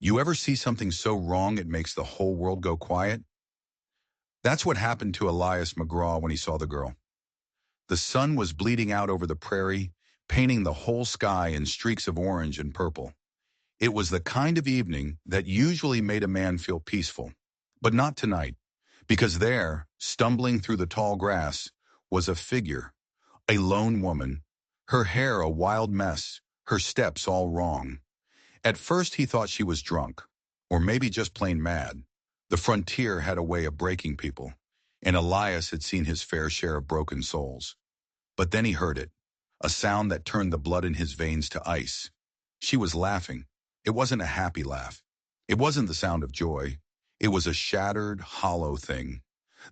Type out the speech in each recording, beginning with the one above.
You ever see something so wrong it makes the whole world go quiet? That's what happened to Elias McGraw when he saw the girl. The sun was bleeding out over the prairie, painting the whole sky in streaks of orange and purple. It was the kind of evening that usually made a man feel peaceful. But not tonight, because there, stumbling through the tall grass, was a figure, a lone woman, her hair a wild mess, her steps all wrong. At first he thought she was drunk, or maybe just plain mad. The frontier had a way of breaking people, and Elias had seen his fair share of broken souls. But then he heard it, a sound that turned the blood in his veins to ice. She was laughing. It wasn't a happy laugh. It wasn't the sound of joy. It was a shattered, hollow thing.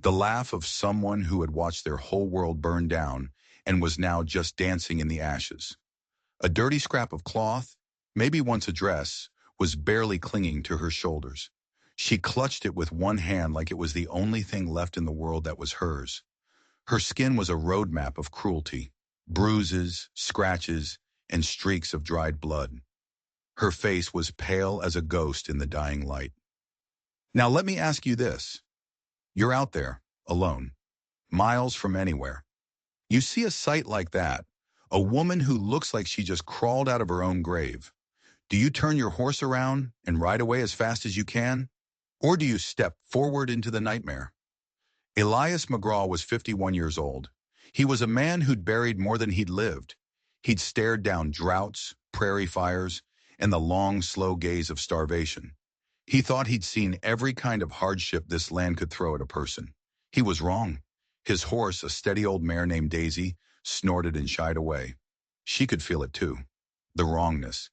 The laugh of someone who had watched their whole world burn down and was now just dancing in the ashes. A dirty scrap of cloth, maybe once a dress, was barely clinging to her shoulders. She clutched it with one hand like it was the only thing left in the world that was hers. Her skin was a road map of cruelty, bruises, scratches, and streaks of dried blood. Her face was pale as a ghost in the dying light. Now let me ask you this. You're out there, alone, miles from anywhere. You see a sight like that, a woman who looks like she just crawled out of her own grave. Do you turn your horse around and ride away as fast as you can? Or do you step forward into the nightmare? Elias McGraw was 51 years old. He was a man who'd buried more than he'd lived. He'd stared down droughts, prairie fires, and the long, slow gaze of starvation. He thought he'd seen every kind of hardship this land could throw at a person. He was wrong. His horse, a steady old mare named Daisy, snorted and shied away. She could feel it too, the wrongness.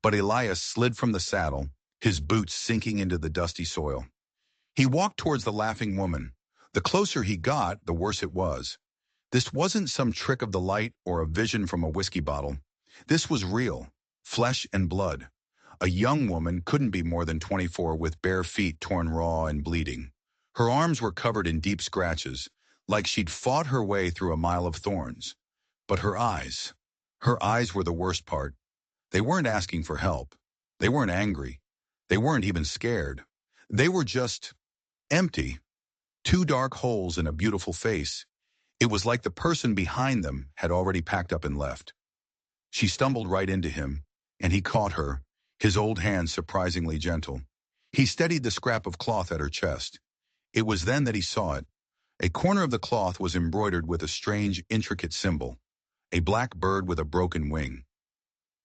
But Elias slid from the saddle, his boots sinking into the dusty soil. He walked towards the laughing woman. The closer he got, the worse it was. This wasn't some trick of the light or a vision from a whiskey bottle. This was real, flesh and blood. A young woman couldn't be more than 24 with bare feet torn raw and bleeding. Her arms were covered in deep scratches, like she'd fought her way through a mile of thorns. But her eyes were the worst part. They weren't asking for help. They weren't angry. They weren't even scared. They were just empty. Two dark holes in a beautiful face. It was like the person behind them had already packed up and left. She stumbled right into him, and he caught her, his old hand surprisingly gentle. He steadied the scrap of cloth at her chest. It was then that he saw it. A corner of the cloth was embroidered with a strange, intricate symbol, a black bird with a broken wing.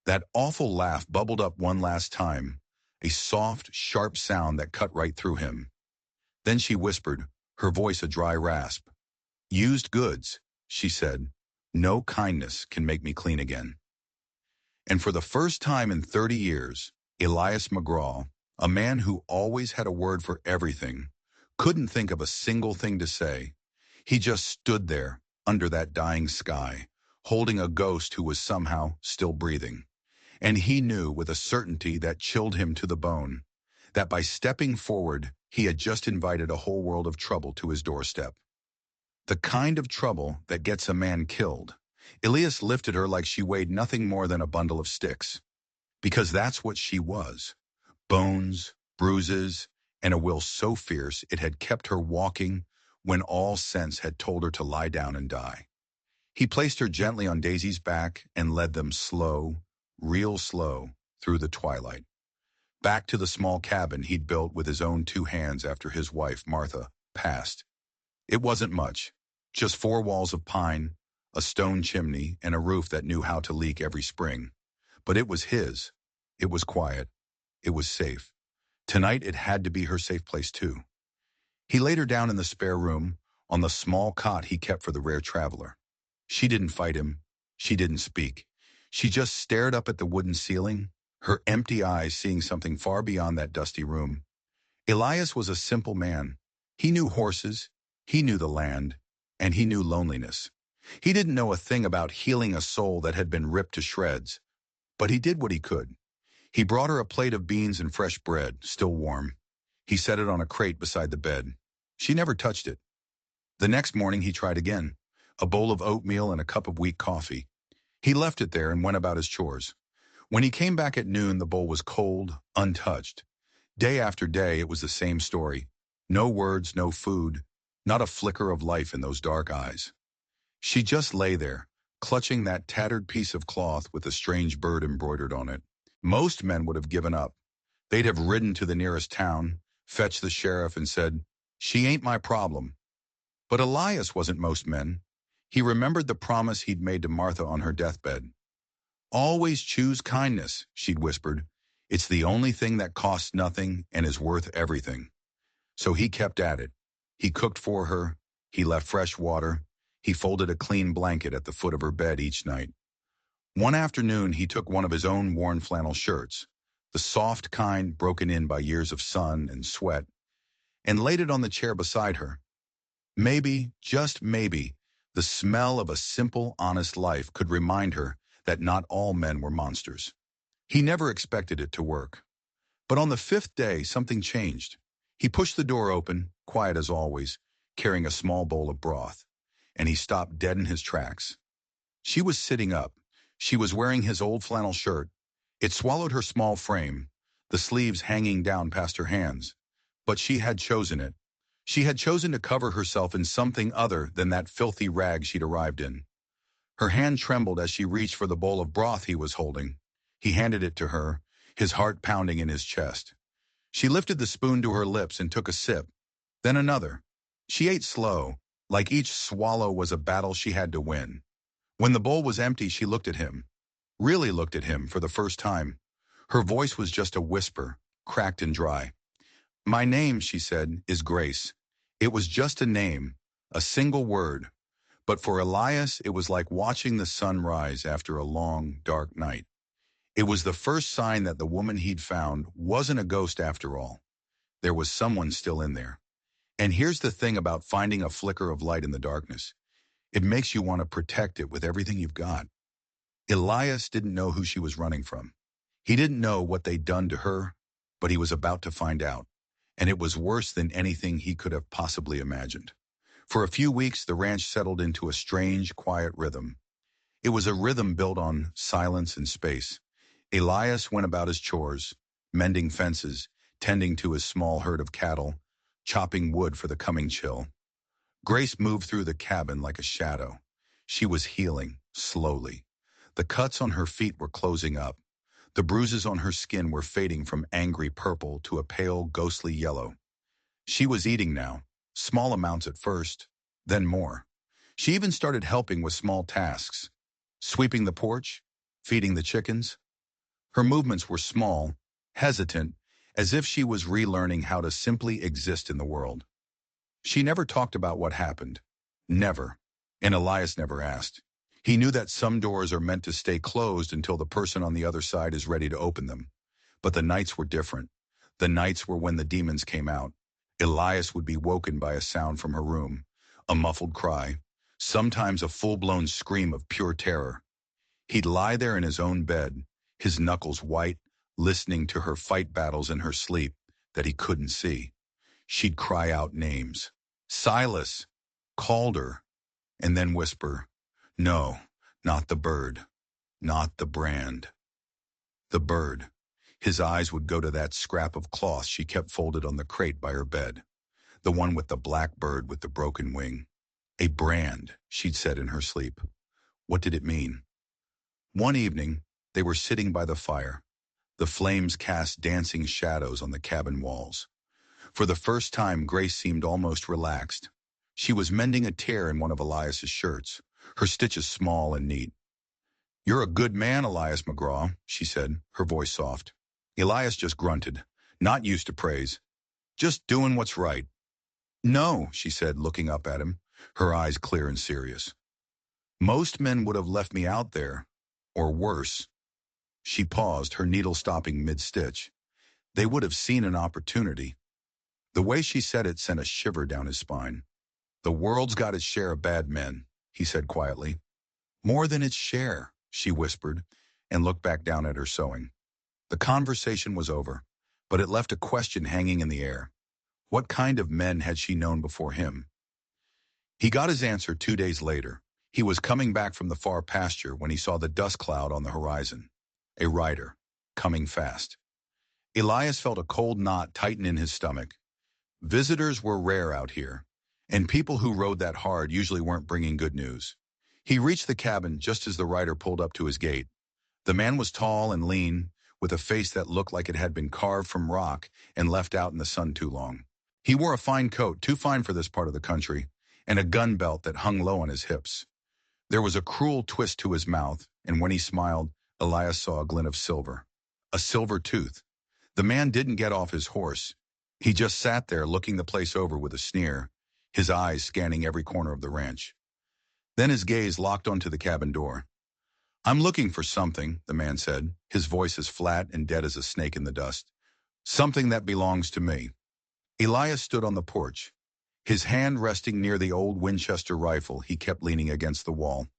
That awful laugh bubbled up one last time, a soft, sharp sound that cut right through him. Then she whispered, her voice a dry rasp. "Used goods," she said. "No kindness can make me clean again." And for the first time in 30 years, Elias McGraw, a man who always had a word for everything, couldn't think of a single thing to say. He just stood there, under that dying sky, holding a ghost who was somehow still breathing. And he knew with a certainty that chilled him to the bone, that by stepping forward, he had just invited a whole world of trouble to his doorstep. The kind of trouble that gets a man killed. Elias lifted her like she weighed nothing more than a bundle of sticks. Because that's what she was. Bones, bruises, and a will so fierce it had kept her walking when all sense had told her to lie down and die. He placed her gently on Daisy's back and led them slow, real slow, through the twilight. Back to the small cabin he'd built with his own two hands after his wife, Martha, passed. It wasn't much, just 4 walls of pine, a stone chimney, and a roof that knew how to leak every spring. But it was his. It was quiet. It was safe. Tonight it had to be her safe place too. He laid her down in the spare room, on the small cot he kept for the rare traveler. She didn't fight him. She didn't speak. She just stared up at the wooden ceiling, her empty eyes seeing something far beyond that dusty room. Elias was a simple man. He knew horses, he knew the land, and he knew loneliness. He didn't know a thing about healing a soul that had been ripped to shreds, but he did what he could. He brought her a plate of beans and fresh bread, still warm. He set it on a crate beside the bed. She never touched it. The next morning he tried again, a bowl of oatmeal and a cup of weak coffee. He left it there and went about his chores. When he came back at noon, the bowl was cold, untouched, Day after day, it was the same story. No words, no food, not a flicker of life in those dark eyes. She just lay there, clutching that tattered piece of cloth with a strange bird embroidered on it. Most men would have given up. They'd have ridden to the nearest town, fetched the sheriff, and said, "She ain't my problem." But Elias wasn't most men. He remembered the promise he'd made to Martha on her deathbed. "Always choose kindness," she'd whispered. "It's the only thing that costs nothing and is worth everything." So he kept at it. He cooked for her. He left fresh water. He folded a clean blanket at the foot of her bed each night. One afternoon, he took one of his own worn flannel shirts, the soft kind broken in by years of sun and sweat, and laid it on the chair beside her. Maybe, just maybe, the smell of a simple, honest life could remind her that not all men were monsters. He never expected it to work. But on the fifth day, something changed. He pushed the door open, quiet as always, carrying a small bowl of broth, and he stopped dead in his tracks. She was sitting up. She was wearing his old flannel shirt. It swallowed her small frame, the sleeves hanging down past her hands. But she had chosen it. She had chosen to cover herself in something other than that filthy rag she'd arrived in. Her hand trembled as she reached for the bowl of broth he was holding. He handed it to her, his heart pounding in his chest. She lifted the spoon to her lips and took a sip, then another. She ate slow, like each swallow was a battle she had to win. When the bowl was empty, she looked at him, really looked at him for the first time. Her voice was just a whisper, cracked and dry. "My name," she said, "is Grace." It was just a name, a single word. But for Elias, it was like watching the sun rise after a long, dark night. It was the first sign that the woman he'd found wasn't a ghost after all. There was someone still in there. And here's the thing about finding a flicker of light in the darkness. It makes you want to protect it with everything you've got. Elias didn't know who she was running from. He didn't know what they'd done to her, but he was about to find out. And it was worse than anything he could have possibly imagined. For a few weeks, the ranch settled into a strange, quiet rhythm. It was a rhythm built on silence and space. Elias went about his chores, mending fences, tending to his small herd of cattle, chopping wood for the coming chill. Grace moved through the cabin like a shadow. She was healing, slowly. The cuts on her feet were closing up. The bruises on her skin were fading from angry purple to a pale, ghostly yellow. She was eating now, small amounts at first, then more. She even started helping with small tasks, sweeping the porch, feeding the chickens. Her movements were small, hesitant, as if she was relearning how to simply exist in the world. She never talked about what happened. Never. And Elias never asked. He knew that some doors are meant to stay closed until the person on the other side is ready to open them. But the nights were different. The nights were when the demons came out. Elias would be woken by a sound from her room, a muffled cry, sometimes a full-blown scream of pure terror. He'd lie there in his own bed, his knuckles white, listening to her fight battles in her sleep that he couldn't see. She'd cry out names. "Silas!" Calder, and then whisper, "No, not the bird, not the brand." The bird. His eyes would go to that scrap of cloth she kept folded on the crate by her bed, the one with the black bird with the broken wing. A brand, she'd said in her sleep. What did it mean? One evening, they were sitting by the fire. The flames cast dancing shadows on the cabin walls. For the first time, Grace seemed almost relaxed. She was mending a tear in one of Elias's shirts, her stitches small and neat. "You're a good man, Elias McGraw," she said, her voice soft. Elias just grunted, not used to praise. "Just doing what's right." "No," she said, looking up at him, her eyes clear and serious. "Most men would have left me out there, or worse." She paused, her needle stopping mid-stitch. "They would have seen an opportunity." The way she said it sent a shiver down his spine. "The world's got its share of bad men," he said quietly. "More than its share," she whispered, and looked back down at her sewing. The conversation was over, but it left a question hanging in the air. What kind of men had she known before him? He got his answer 2 days later. He was coming back from the far pasture when he saw the dust cloud on the horizon. A rider, coming fast. Elias felt a cold knot tighten in his stomach. Visitors were rare out here, and people who rode that hard usually weren't bringing good news. He reached the cabin just as the rider pulled up to his gate. The man was tall and lean, with a face that looked like it had been carved from rock and left out in the sun too long. He wore a fine coat, too fine for this part of the country, and a gun belt that hung low on his hips. There was a cruel twist to his mouth, and when he smiled, Elias saw a glint of silver. A silver tooth. The man didn't get off his horse. He just sat there looking the place over with a sneer, his eyes scanning every corner of the ranch. Then his gaze locked onto the cabin door. "I'm looking for something," the man said, his voice as flat and dead as a snake in the dust. "Something that belongs to me." Elias stood on the porch, his hand resting near the old Winchester rifle he kept leaning against the wall.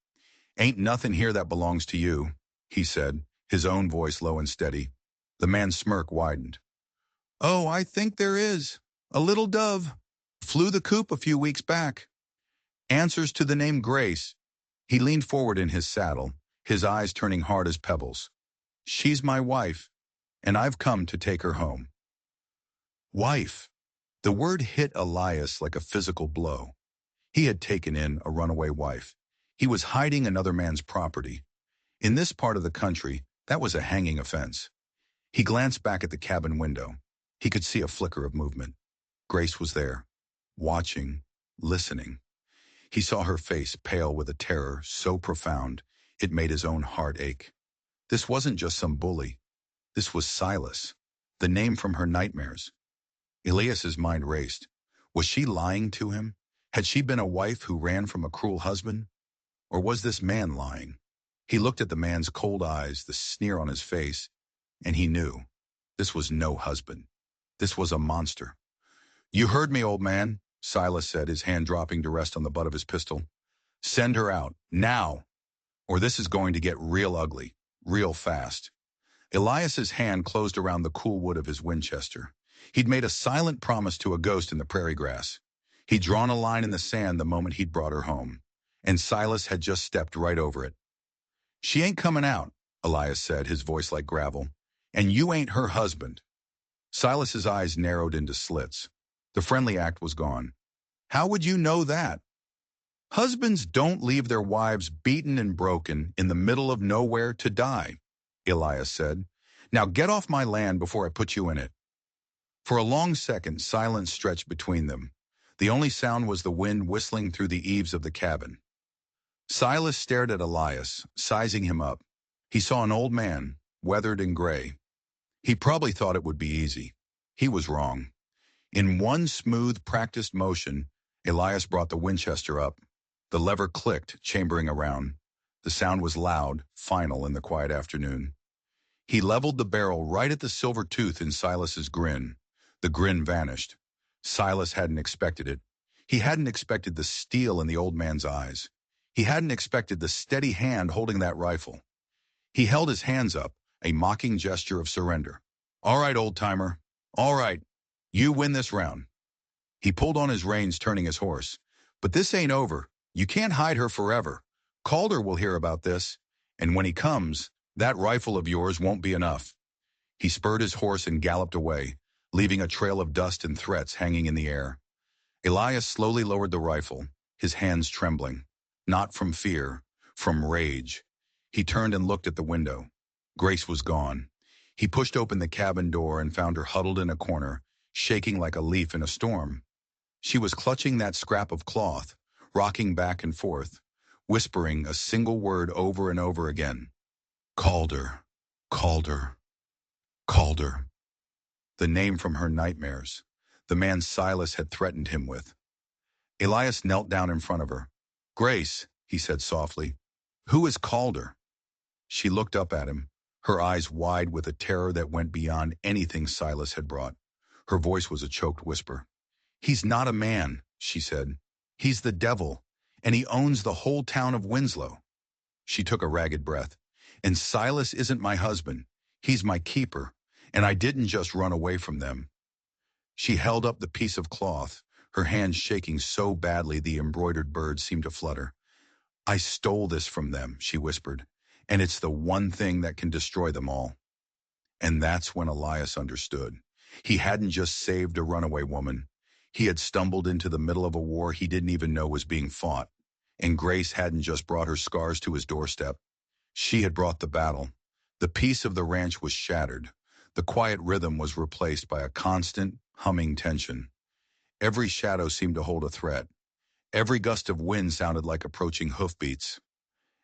"Ain't nothing here that belongs to you," he said, his own voice low and steady. The man's smirk widened. "Oh, I think there is. A little dove. Flew the coop a few weeks back. Answers to the name Grace." He leaned forward in his saddle, his eyes turning hard as pebbles. "She's my wife, and I've come to take her home." Wife. The word hit Elias like a physical blow. He had taken in a runaway wife. He was hiding another man's property. In this part of the country, that was a hanging offense. He glanced back at the cabin window. He could see a flicker of movement. Grace was there, watching, listening. He saw her face pale with a terror so profound it made his own heart ache. This wasn't just some bully. This was Silas, the name from her nightmares. Elias's mind raced. Was she lying to him? Had she been a wife who ran from a cruel husband? Or was this man lying? He looked at the man's cold eyes, the sneer on his face, and he knew. This was no husband. This was a monster. "You heard me, old man," Silas said, his hand dropping to rest on the butt of his pistol. "Send her out, now, or this is going to get real ugly, real fast." Elias's hand closed around the cool wood of his Winchester. He'd made a silent promise to a ghost in the prairie grass. He'd drawn a line in the sand the moment he'd brought her home, and Silas had just stepped right over it. "She ain't coming out," Elias said, his voice like gravel, "and you ain't her husband." Silas's eyes narrowed into slits. The friendly act was gone. "How would you know that?" "Husbands don't leave their wives beaten and broken in the middle of nowhere to die," Elias said. "Now get off my land before I put you in it." For a long second, silence stretched between them. The only sound was the wind whistling through the eaves of the cabin. Silas stared at Elias, sizing him up. He saw an old man, weathered and gray. He probably thought it would be easy. He was wrong. In one smooth, practiced motion, Elias brought the Winchester up. The lever clicked, chambering around. The sound was loud, final in the quiet afternoon. He leveled the barrel right at the silver tooth in Silas's grin. The grin vanished. Silas hadn't expected it. He hadn't expected the steel in the old man's eyes. He hadn't expected the steady hand holding that rifle. He held his hands up, a mocking gesture of surrender. "All right, old-timer. All right. You win this round." He pulled on his reins, turning his horse. "But this ain't over. You can't hide her forever. Calder will hear about this, and when he comes, that rifle of yours won't be enough." He spurred his horse and galloped away, leaving a trail of dust and threats hanging in the air. Elias slowly lowered the rifle, his hands trembling. Not from fear, from rage. He turned and looked at the window. Grace was gone. He pushed open the cabin door and found her huddled in a corner, shaking like a leaf in a storm. She was clutching that scrap of cloth, rocking back and forth, whispering a single word over and over again. "Calder, Calder, Calder." The name from her nightmares, the man Silas had threatened him with. Elias knelt down in front of her. "Grace," he said softly, "who is Calder?" She looked up at him, her eyes wide with a terror that went beyond anything Silas had brought. Her voice was a choked whisper. "He's not a man," she said. "He's the devil, and he owns the whole town of Winslow." She took a ragged breath. "And Silas isn't my husband. He's my keeper, and I didn't just run away from them." She held up the piece of cloth, her hands shaking so badly the embroidered birds seemed to flutter. "I stole this from them," she whispered, "and it's the one thing that can destroy them all." And that's when Elias understood. He hadn't just saved a runaway woman. He had stumbled into the middle of a war he didn't even know was being fought. And Grace hadn't just brought her scars to his doorstep. She had brought the battle. The peace of the ranch was shattered. The quiet rhythm was replaced by a constant, humming tension. Every shadow seemed to hold a threat. Every gust of wind sounded like approaching hoofbeats.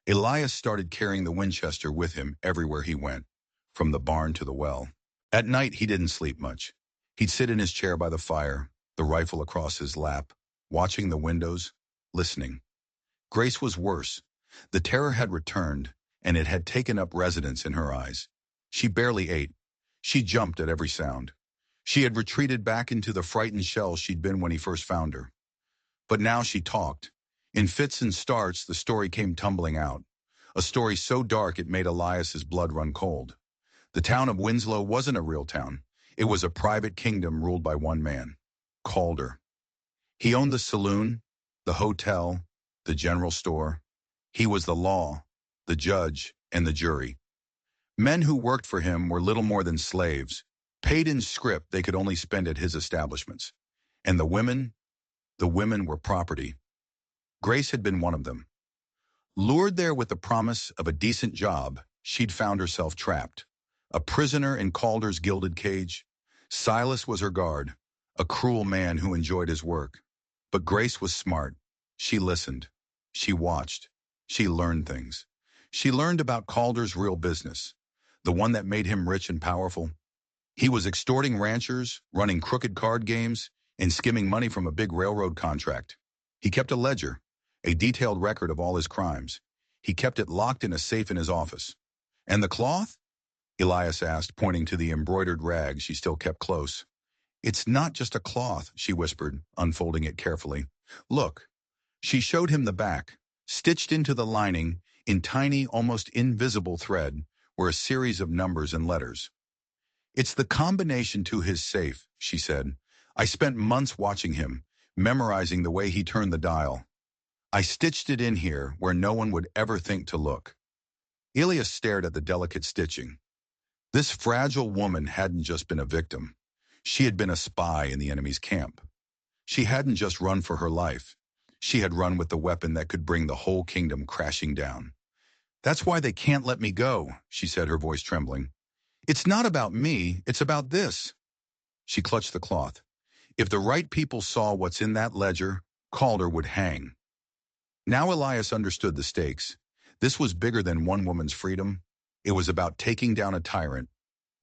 Elias started carrying the Winchester with him everywhere he went, from the barn to the well. At night, he didn't sleep much. He'd sit in his chair by the fire, the rifle across his lap, watching the windows, listening. Grace was worse. The terror had returned, and it had taken up residence in her eyes. She barely ate. She jumped at every sound. She had retreated back into the frightened shell she'd been when he first found her. But now she talked. In fits and starts, the story came tumbling out. A story so dark it made Elias's blood run cold. The town of Winslow wasn't a real town. It was a private kingdom ruled by one man, Calder. He owned the saloon, the hotel, the general store. He was the law, the judge, and the jury. Men who worked for him were little more than slaves, paid in scrip they could only spend at his establishments. And the women were property. Grace had been one of them. Lured there with the promise of a decent job, she'd found herself trapped. A prisoner in Calder's gilded cage. Silas was her guard, a cruel man who enjoyed his work. But Grace was smart. She listened. She watched. She learned things. She learned about Calder's real business, the one that made him rich and powerful. He was extorting ranchers, running crooked card games, and skimming money from a big railroad contract. He kept a ledger, a detailed record of all his crimes. He kept it locked in a safe in his office. And the cloth? Elias asked, pointing to the embroidered rag she still kept close. It's not just a cloth, she whispered, unfolding it carefully. Look. She showed him the back. Stitched into the lining, in tiny, almost invisible thread, were a series of numbers and letters. It's the combination to his safe, she said. I spent months watching him, memorizing the way he turned the dial. I stitched it in here where no one would ever think to look. Elias stared at the delicate stitching. This fragile woman hadn't just been a victim. She had been a spy in the enemy's camp. She hadn't just run for her life. She had run with the weapon that could bring the whole kingdom crashing down. That's why they can't let me go, she said, her voice trembling. It's not about me, it's about this. She clutched the cloth. If the right people saw what's in that ledger, Calder would hang. Now Elias understood the stakes. This was bigger than one woman's freedom. It was about taking down a tyrant.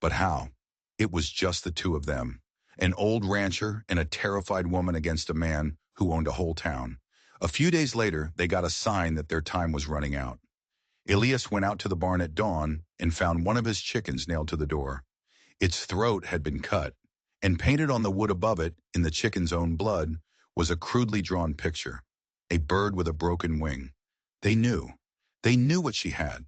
But how? It was just the two of them. An old rancher and a terrified woman against a man who owned a whole town. A few days later, they got a sign that their time was running out. Elias went out to the barn at dawn and found one of his chickens nailed to the door. Its throat had been cut, and painted on the wood above it, in the chicken's own blood, was a crudely drawn picture. A bird with a broken wing. They knew. They knew what she had.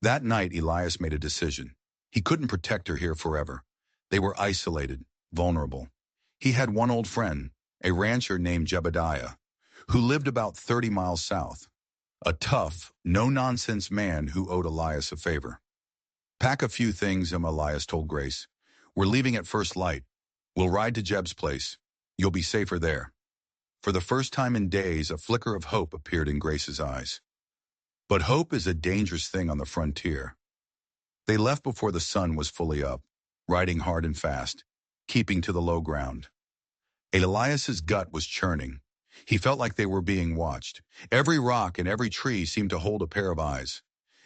That night, Elias made a decision. He couldn't protect her here forever. They were isolated, vulnerable. He had one old friend, a rancher named Jebediah, who lived about 30 miles south. A tough, no-nonsense man who owed Elias a favor. Pack a few things, Elias told Grace. We're leaving at first light. We'll ride to Jeb's place. You'll be safer there. For the first time in days, a flicker of hope appeared in Grace's eyes. But hope is a dangerous thing on the frontier. They left before the sun was fully up, riding hard and fast, keeping to the low ground. Elias's gut was churning. He felt like they were being watched. Every rock and every tree seemed to hold a pair of eyes.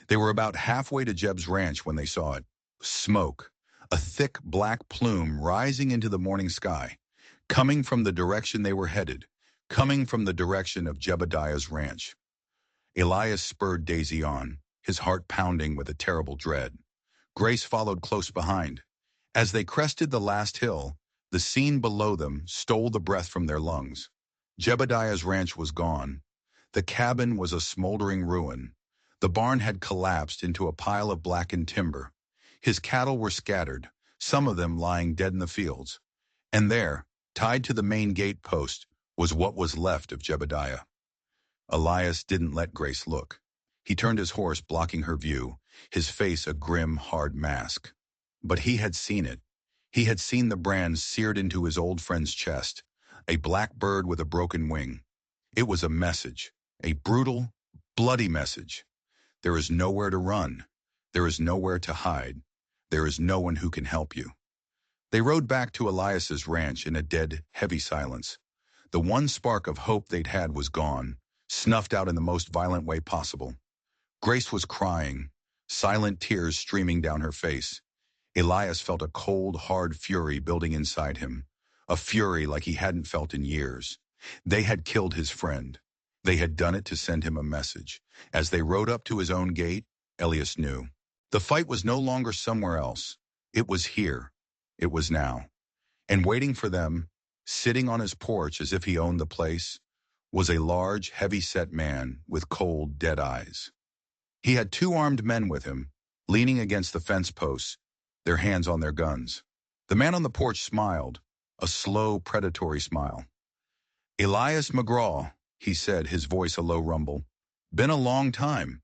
They were about halfway to Jeb's ranch when they saw it. Smoke, a thick black plume rising into the morning sky, coming from the direction they were headed, coming from the direction of Jebediah's ranch. Elias spurred Daisy on, his heart pounding with a terrible dread. Grace followed close behind. As they crested the last hill, the scene below them stole the breath from their lungs. Jebediah's ranch was gone. The cabin was a smoldering ruin. The barn had collapsed into a pile of blackened timber. His cattle were scattered, some of them lying dead in the fields. And there, tied to the main gate post, was what was left of Jebediah. Elias didn't let Grace look. He turned his horse, blocking her view, his face a grim, hard mask. But he had seen it. He had seen the brand seared into his old friend's chest, a black bird with a broken wing. It was a message, a brutal, bloody message. There is nowhere to run. There is nowhere to hide. There is no one who can help you. They rode back to Elias's ranch in a dead, heavy silence. The one spark of hope they'd had was gone, snuffed out in the most violent way possible. Grace was crying, silent tears streaming down her face. Elias felt a cold, hard fury building inside him, a fury like he hadn't felt in years. They had killed his friend. They had done it to send him a message. As they rode up to his own gate, Elias knew. The fight was no longer somewhere else. It was here. It was now. And waiting for them, sitting on his porch as if he owned the place, was a large, heavy-set man with cold, dead eyes. He had two armed men with him, leaning against the fence posts, their hands on their guns. The man on the porch smiled, a slow, predatory smile. "Elias McGraw," he said, his voice a low rumble. "Been a long time."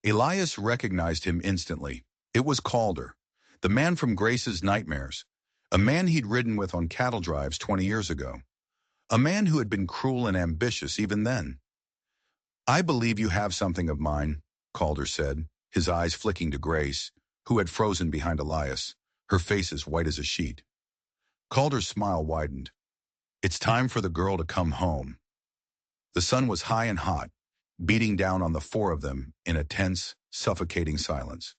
Elias recognized him instantly. It was Calder, the man from Grace's nightmares, a man he'd ridden with on cattle drives 20 years ago, a man who had been cruel and ambitious even then. "I believe you have something of mine," Calder said, his eyes flicking to Grace, who had frozen behind Elias, her face as white as a sheet. Calder's smile widened. "It's time for the girl to come home." The sun was high and hot, beating down on the four of them in a tense, suffocating silence.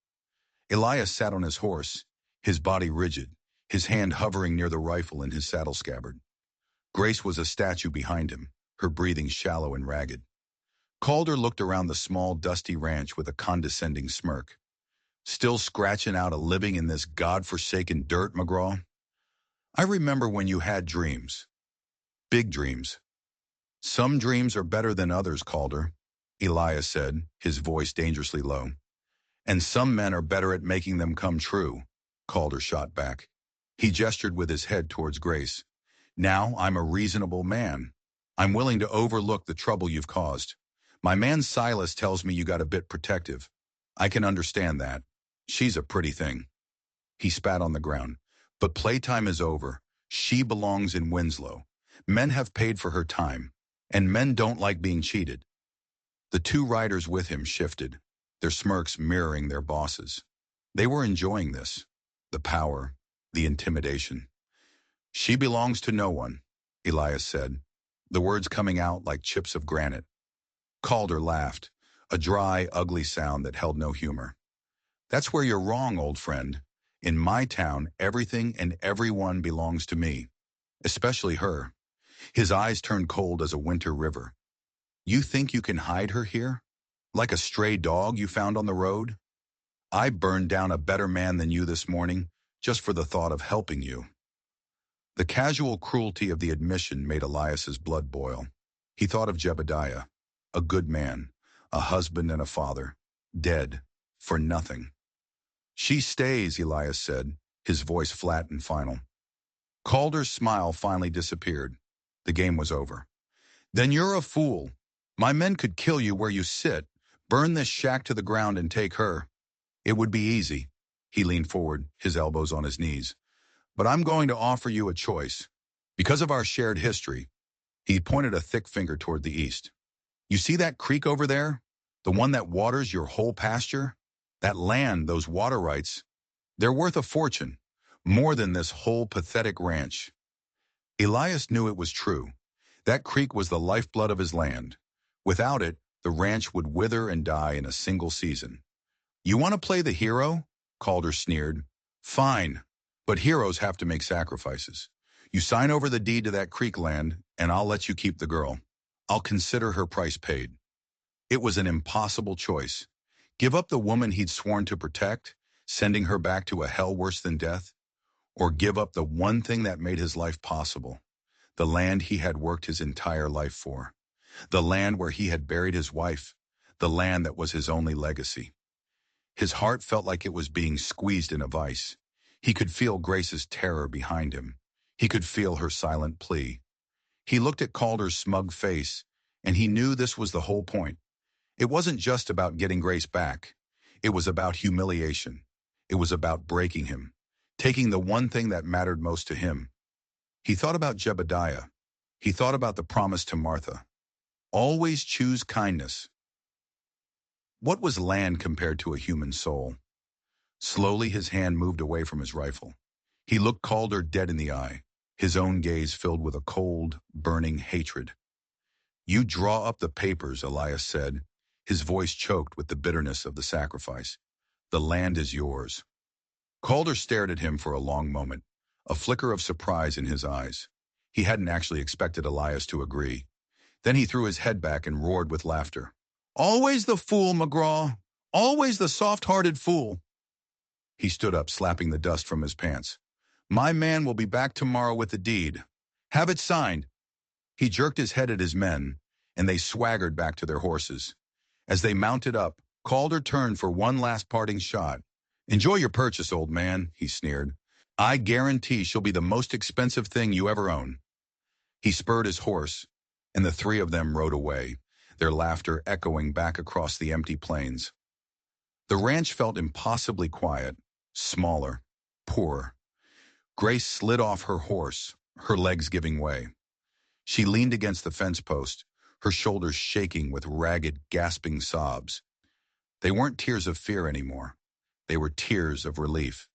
Elias sat on his horse, his body rigid, his hand hovering near the rifle in his saddle scabbard. Grace was a statue behind him, her breathing shallow and ragged. Calder looked around the small, dusty ranch with a condescending smirk. "Still scratching out a living in this God-forsaken dirt, McGraw? I remember when you had dreams. Big dreams." "Some dreams are better than others, Calder," Elias said, his voice dangerously low. "And some men are better at making them come true," Calder shot back. He gestured with his head towards Grace. "Now I'm a reasonable man. I'm willing to overlook the trouble you've caused. My man Silas tells me you got a bit protective. I can understand that. She's a pretty thing." He spat on the ground. "But playtime is over. She belongs in Winslow. Men have paid for her time, and men don't like being cheated." The two riders with him shifted, their smirks mirroring their bosses. They were enjoying this, the power, the intimidation. "She belongs to no one," Elias said, the words coming out like chips of granite. Calder laughed, a dry, ugly sound that held no humor. "That's where you're wrong, old friend. In my town, everything and everyone belongs to me, especially her." His eyes turned cold as a winter river. "You think you can hide her here? Like a stray dog you found on the road? I burned down a better man than you this morning just for the thought of helping you." The casual cruelty of the admission made Elias's blood boil. He thought of Jebediah, a good man, a husband and a father, dead, for nothing. "She stays," Elias said, his voice flat and final. Calder's smile finally disappeared. The game was over. "Then you're a fool. My men could kill you where you sit, burn this shack to the ground and take her. It would be easy." He leaned forward, his elbows on his knees. "But I'm going to offer you a choice. Because of our shared history." He pointed a thick finger toward the east. "You see that creek over there? The one that waters your whole pasture? That land, those water rights, they're worth a fortune, more than this whole pathetic ranch." Elias knew it was true. That creek was the lifeblood of his land. Without it, the ranch would wither and die in a single season. "You want to play the hero?" Calder sneered. "Fine, but heroes have to make sacrifices. You sign over the deed to that creek land, and I'll let you keep the girl. I'll consider her price paid." It was an impossible choice. Give up the woman he'd sworn to protect, sending her back to a hell worse than death, or give up the one thing that made his life possible, the land he had worked his entire life for, the land where he had buried his wife, the land that was his only legacy. His heart felt like it was being squeezed in a vice. He could feel Grace's terror behind him. He could feel her silent plea. He looked at Calder's smug face, and he knew this was the whole point. It wasn't just about getting Grace back. It was about humiliation. It was about breaking him, taking the one thing that mattered most to him. He thought about Jebediah. He thought about the promise to Martha. Always choose kindness. What was land compared to a human soul? Slowly his hand moved away from his rifle. He looked Calder dead in the eye, his own gaze filled with a cold, burning hatred. "You draw up the papers," Elias said, his voice choked with the bitterness of the sacrifice. "The land is yours." Calder stared at him for a long moment, a flicker of surprise in his eyes. He hadn't actually expected Elias to agree. Then he threw his head back and roared with laughter. "Always the fool, McGraw. Always the soft-hearted fool." He stood up, slapping the dust from his pants. "My man will be back tomorrow with the deed. Have it signed." He jerked his head at his men, and they swaggered back to their horses. As they mounted up, Calder turned for one last parting shot. "Enjoy your purchase, old man," he sneered. "I guarantee she'll be the most expensive thing you ever own." He spurred his horse, and the three of them rode away, their laughter echoing back across the empty plains. The ranch felt impossibly quiet, smaller, poorer. Grace slid off her horse, her legs giving way. She leaned against the fence post, her shoulders shaking with ragged, gasping sobs. They weren't tears of fear anymore. They were tears of relief.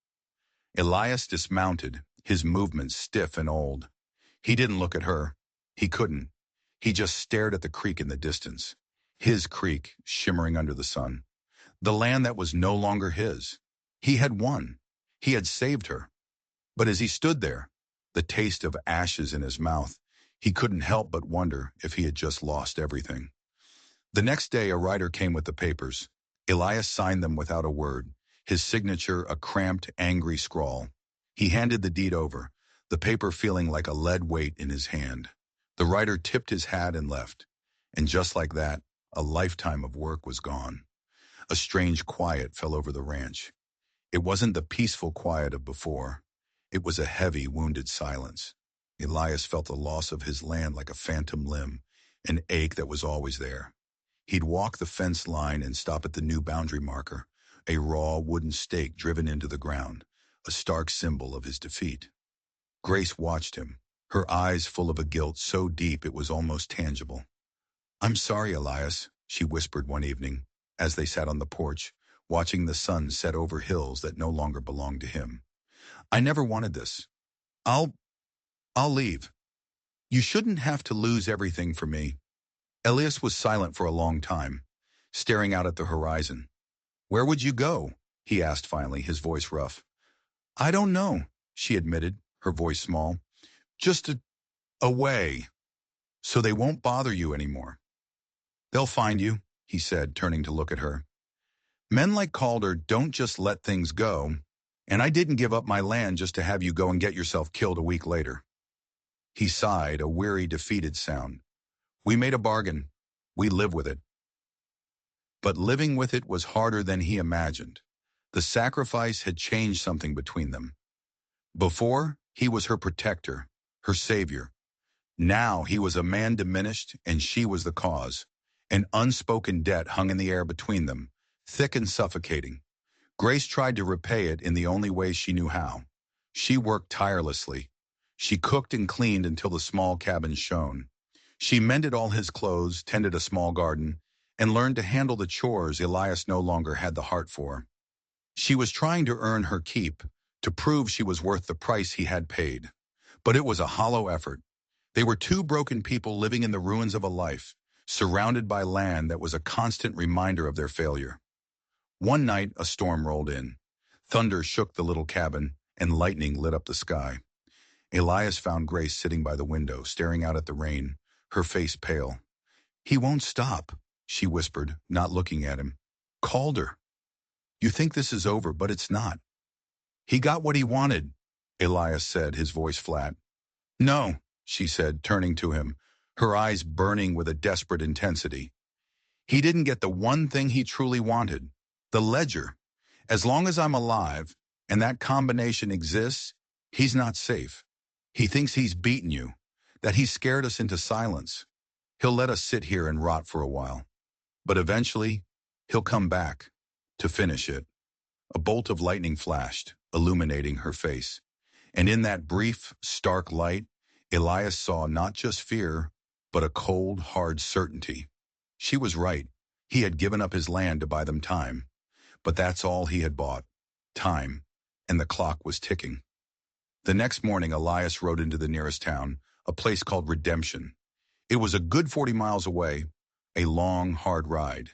Elias dismounted, his movements stiff and old. He didn't look at her. He couldn't. He just stared at the creek in the distance. His creek, shimmering under the sun. The land that was no longer his. He had won. He had saved her. But as he stood there, the taste of ashes in his mouth, he couldn't help but wonder if he had just lost everything. The next day, a rider came with the papers. Elias signed them without a word, his signature a cramped, angry scrawl. He handed the deed over, the paper feeling like a lead weight in his hand. The rider tipped his hat and left. And just like that, a lifetime of work was gone. A strange quiet fell over the ranch. It wasn't the peaceful quiet of before. It was a heavy, wounded silence. Elias felt the loss of his land like a phantom limb, an ache that was always there. He'd walk the fence line and stop at the new boundary marker, a raw wooden stake driven into the ground, a stark symbol of his defeat. Grace watched him, her eyes full of a guilt so deep it was almost tangible. "I'm sorry, Elias," she whispered one evening, as they sat on the porch, watching the sun set over hills that no longer belonged to him. "I never wanted this. I'll leave. You shouldn't have to lose everything for me." Elias was silent for a long time, staring out at the horizon. "Where would you go?" he asked finally, his voice rough. "I don't know," she admitted, her voice small. "Just away, so they won't bother you anymore." "They'll find you," he said, turning to look at her. "Men like Calder don't just let things go, and I didn't give up my land just to have you go and get yourself killed a week later." He sighed, a weary, defeated sound. "We made a bargain. We live with it." But living with it was harder than he imagined. The sacrifice had changed something between them. Before, he was her protector, her savior. Now he was a man diminished, and she was the cause. An unspoken debt hung in the air between them, thick and suffocating. Grace tried to repay it in the only way she knew how. She worked tirelessly. She cooked and cleaned until the small cabin shone. She mended all his clothes, tended a small garden, and learned to handle the chores Elias no longer had the heart for. She was trying to earn her keep, to prove she was worth the price he had paid. But it was a hollow effort. They were two broken people living in the ruins of a life, surrounded by land that was a constant reminder of their failure. One night, a storm rolled in. Thunder shook the little cabin, and lightning lit up the sky. Elias found Grace sitting by the window, staring out at the rain, her face pale. "He won't stop," she whispered, not looking at him. "Calder. You think this is over, but it's not." "He got what he wanted," Elias said, his voice flat. "No," she said, turning to him, her eyes burning with a desperate intensity. "He didn't get the one thing he truly wanted, the ledger. As long as I'm alive, and that combination exists, he's not safe. He thinks he's beaten you, that he's scared us into silence. He'll let us sit here and rot for a while. But eventually, he'll come back, to finish it." A bolt of lightning flashed. illuminating her face. And in that brief, stark light, Elias saw not just fear, but a cold, hard certainty. She was right. He had given up his land to buy them time. But that's all he had bought. Time. And the clock was ticking. The next morning, Elias rode into the nearest town, a place called Redemption. It was a good 40 miles away, a long, hard ride.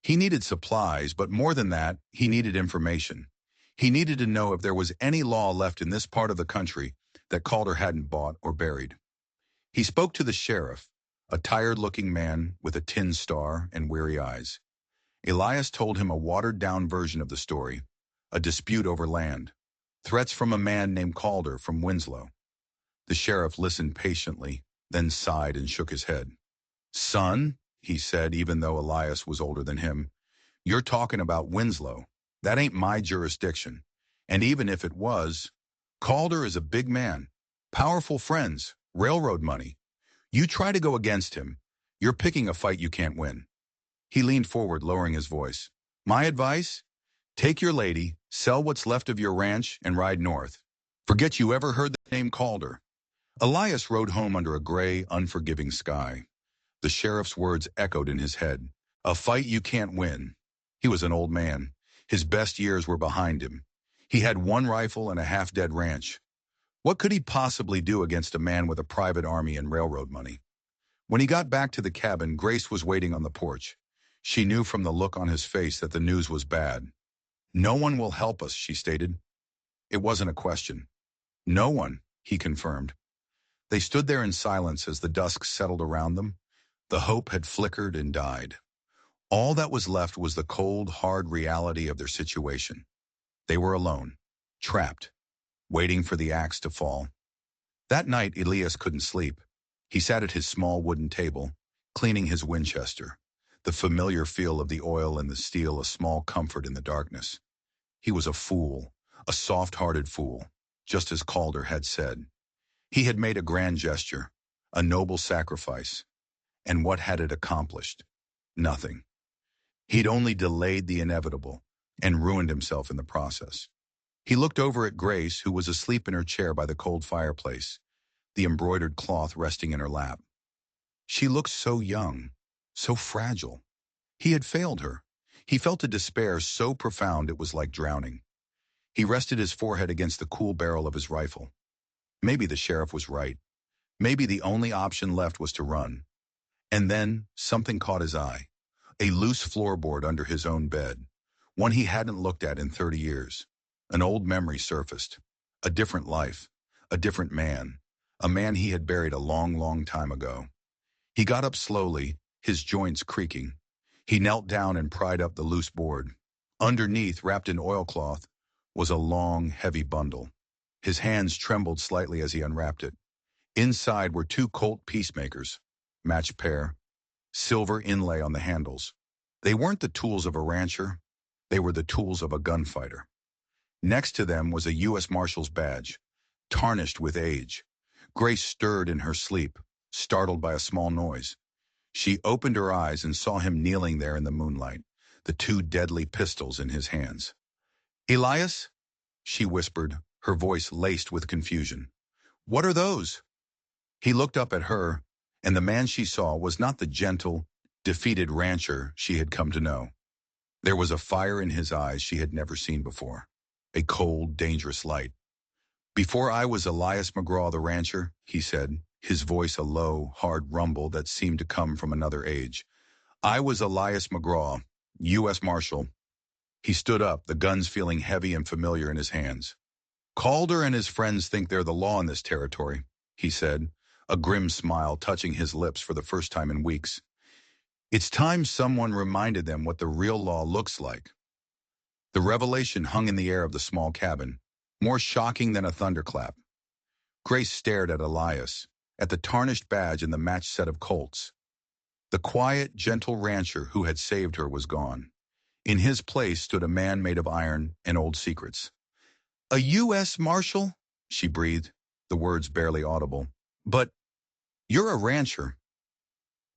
He needed supplies, but more than that, he needed information. He needed to know if there was any law left in this part of the country that Calder hadn't bought or buried. He spoke to the sheriff, a tired-looking man with a tin star and weary eyes. Elias told him a watered-down version of the story, a dispute over land, threats from a man named Calder from Winslow. The sheriff listened patiently, then sighed and shook his head. "Son," he said, even though Elias was older than him, "you're talking about Winslow. That ain't my jurisdiction. And even if it was, Calder is a big man, powerful friends, railroad money. You try to go against him, you're picking a fight you can't win." He leaned forward, lowering his voice. "My advice? Take your lady, sell what's left of your ranch, and ride north. Forget you ever heard the name Calder." Elias rode home under a gray, unforgiving sky. The sheriff's words echoed in his head. A fight you can't win. He was an old man. His best years were behind him. He had one rifle and a half-dead ranch. What could he possibly do against a man with a private army and railroad money? When he got back to the cabin, Grace was waiting on the porch. She knew from the look on his face that the news was bad. "No one will help us," she stated. It wasn't a question. "No one," he confirmed. They stood there in silence as the dusk settled around them. The hope had flickered and died. All that was left was the cold, hard reality of their situation. They were alone, trapped, waiting for the axe to fall. That night, Elias couldn't sleep. He sat at his small wooden table, cleaning his Winchester, the familiar feel of the oil and the steel a small comfort in the darkness. He was a fool, a soft-hearted fool, just as Calder had said. He had made a grand gesture, a noble sacrifice. And what had it accomplished? Nothing. He'd only delayed the inevitable and ruined himself in the process. He looked over at Grace, who was asleep in her chair by the cold fireplace, the embroidered cloth resting in her lap. She looked so young, so fragile. He had failed her. He felt a despair so profound it was like drowning. He rested his forehead against the cool barrel of his rifle. Maybe the sheriff was right. Maybe the only option left was to run. And then something caught his eye. A loose floorboard under his own bed, one he hadn't looked at in 30 years. An old memory surfaced. A different life, a different man, a man he had buried a long, long time ago. He got up slowly, his joints creaking. He knelt down and pried up the loose board. Underneath, wrapped in oilcloth, was a long, heavy bundle. His hands trembled slightly as he unwrapped it. Inside were 2 Colt Peacemakers, matched pair, silver inlay on the handles. They weren't the tools of a rancher. They were the tools of a gunfighter. Next to them was a U.S. Marshal's badge, tarnished with age. Grace stirred in her sleep, startled by a small noise. She opened her eyes and saw him kneeling there in the moonlight, the 2 deadly pistols in his hands. "Elias?" she whispered, her voice laced with confusion. "What are those?" He looked up at her, and the man she saw was not the gentle, defeated rancher she had come to know. There was a fire in his eyes she had never seen before, a cold, dangerous light. "Before I was Elias McGraw the rancher," he said, his voice a low, hard rumble that seemed to come from another age. "I was Elias McGraw, U.S. Marshal." He stood up, the guns feeling heavy and familiar in his hands. "Calder and his friends think they're the law in this territory," he said, a grim smile touching his lips for the first time in weeks. "It's time someone reminded them what the real law looks like." The revelation hung in the air of the small cabin, more shocking than a thunderclap. Grace stared at Elias, at the tarnished badge and the matched set of Colts. The quiet, gentle rancher who had saved her was gone. In his place stood a man made of iron and old secrets. "A U.S. Marshal?" she breathed, the words barely audible. "But you're a rancher."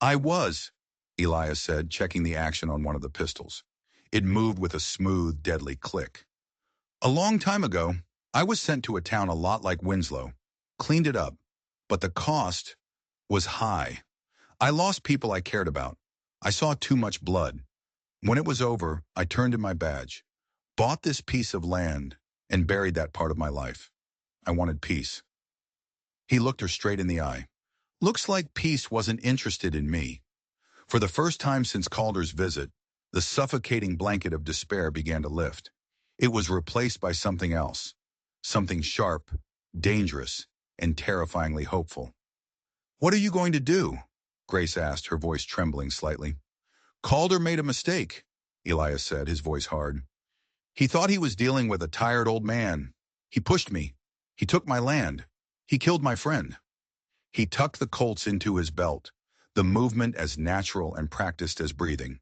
"I was," Elias said, checking the action on one of the pistols. It moved with a smooth, deadly click. A long time ago, I was sent to a town a lot like Winslow, cleaned it up, but the cost was high. I lost people I cared about. I saw too much blood. When it was over, I turned in my badge, bought this piece of land, and buried that part of my life. I wanted peace. He looked her straight in the eye. Looks like peace wasn't interested in me. For the first time since Calder's visit, the suffocating blanket of despair began to lift. It was replaced by something else, something sharp, dangerous, and terrifyingly hopeful. "What are you going to do?" Grace asked, her voice trembling slightly. "Calder made a mistake," Elias said, his voice hard. "He thought he was dealing with a tired old man. He pushed me. He took my land. He killed my friend." He tucked the Colts into his belt, the movement as natural and practiced as breathing.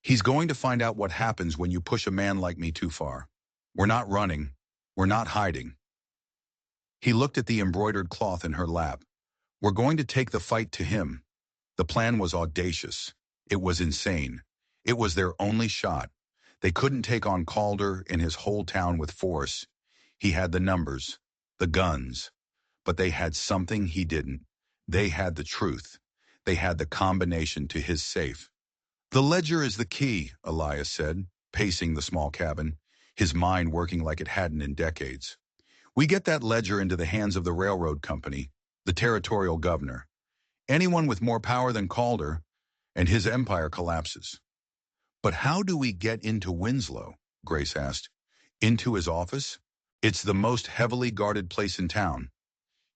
"He's going to find out what happens when you push a man like me too far. We're not running. We're not hiding." He looked at the embroidered cloth in her lap. "We're going to take the fight to him." The plan was audacious. It was insane. It was their only shot. They couldn't take on Calder and his whole town with force. He had the numbers, the guns, but they had something he didn't. They had the truth. They had the combination to his safe. "The ledger is the key," Elias said, pacing the small cabin, his mind working like it hadn't in decades. "We get that ledger into the hands of the railroad company, the territorial governor. Anyone with more power than Calder, and his empire collapses." "But how do we get into Winslow?" Grace asked. "Into his office? It's the most heavily guarded place in town."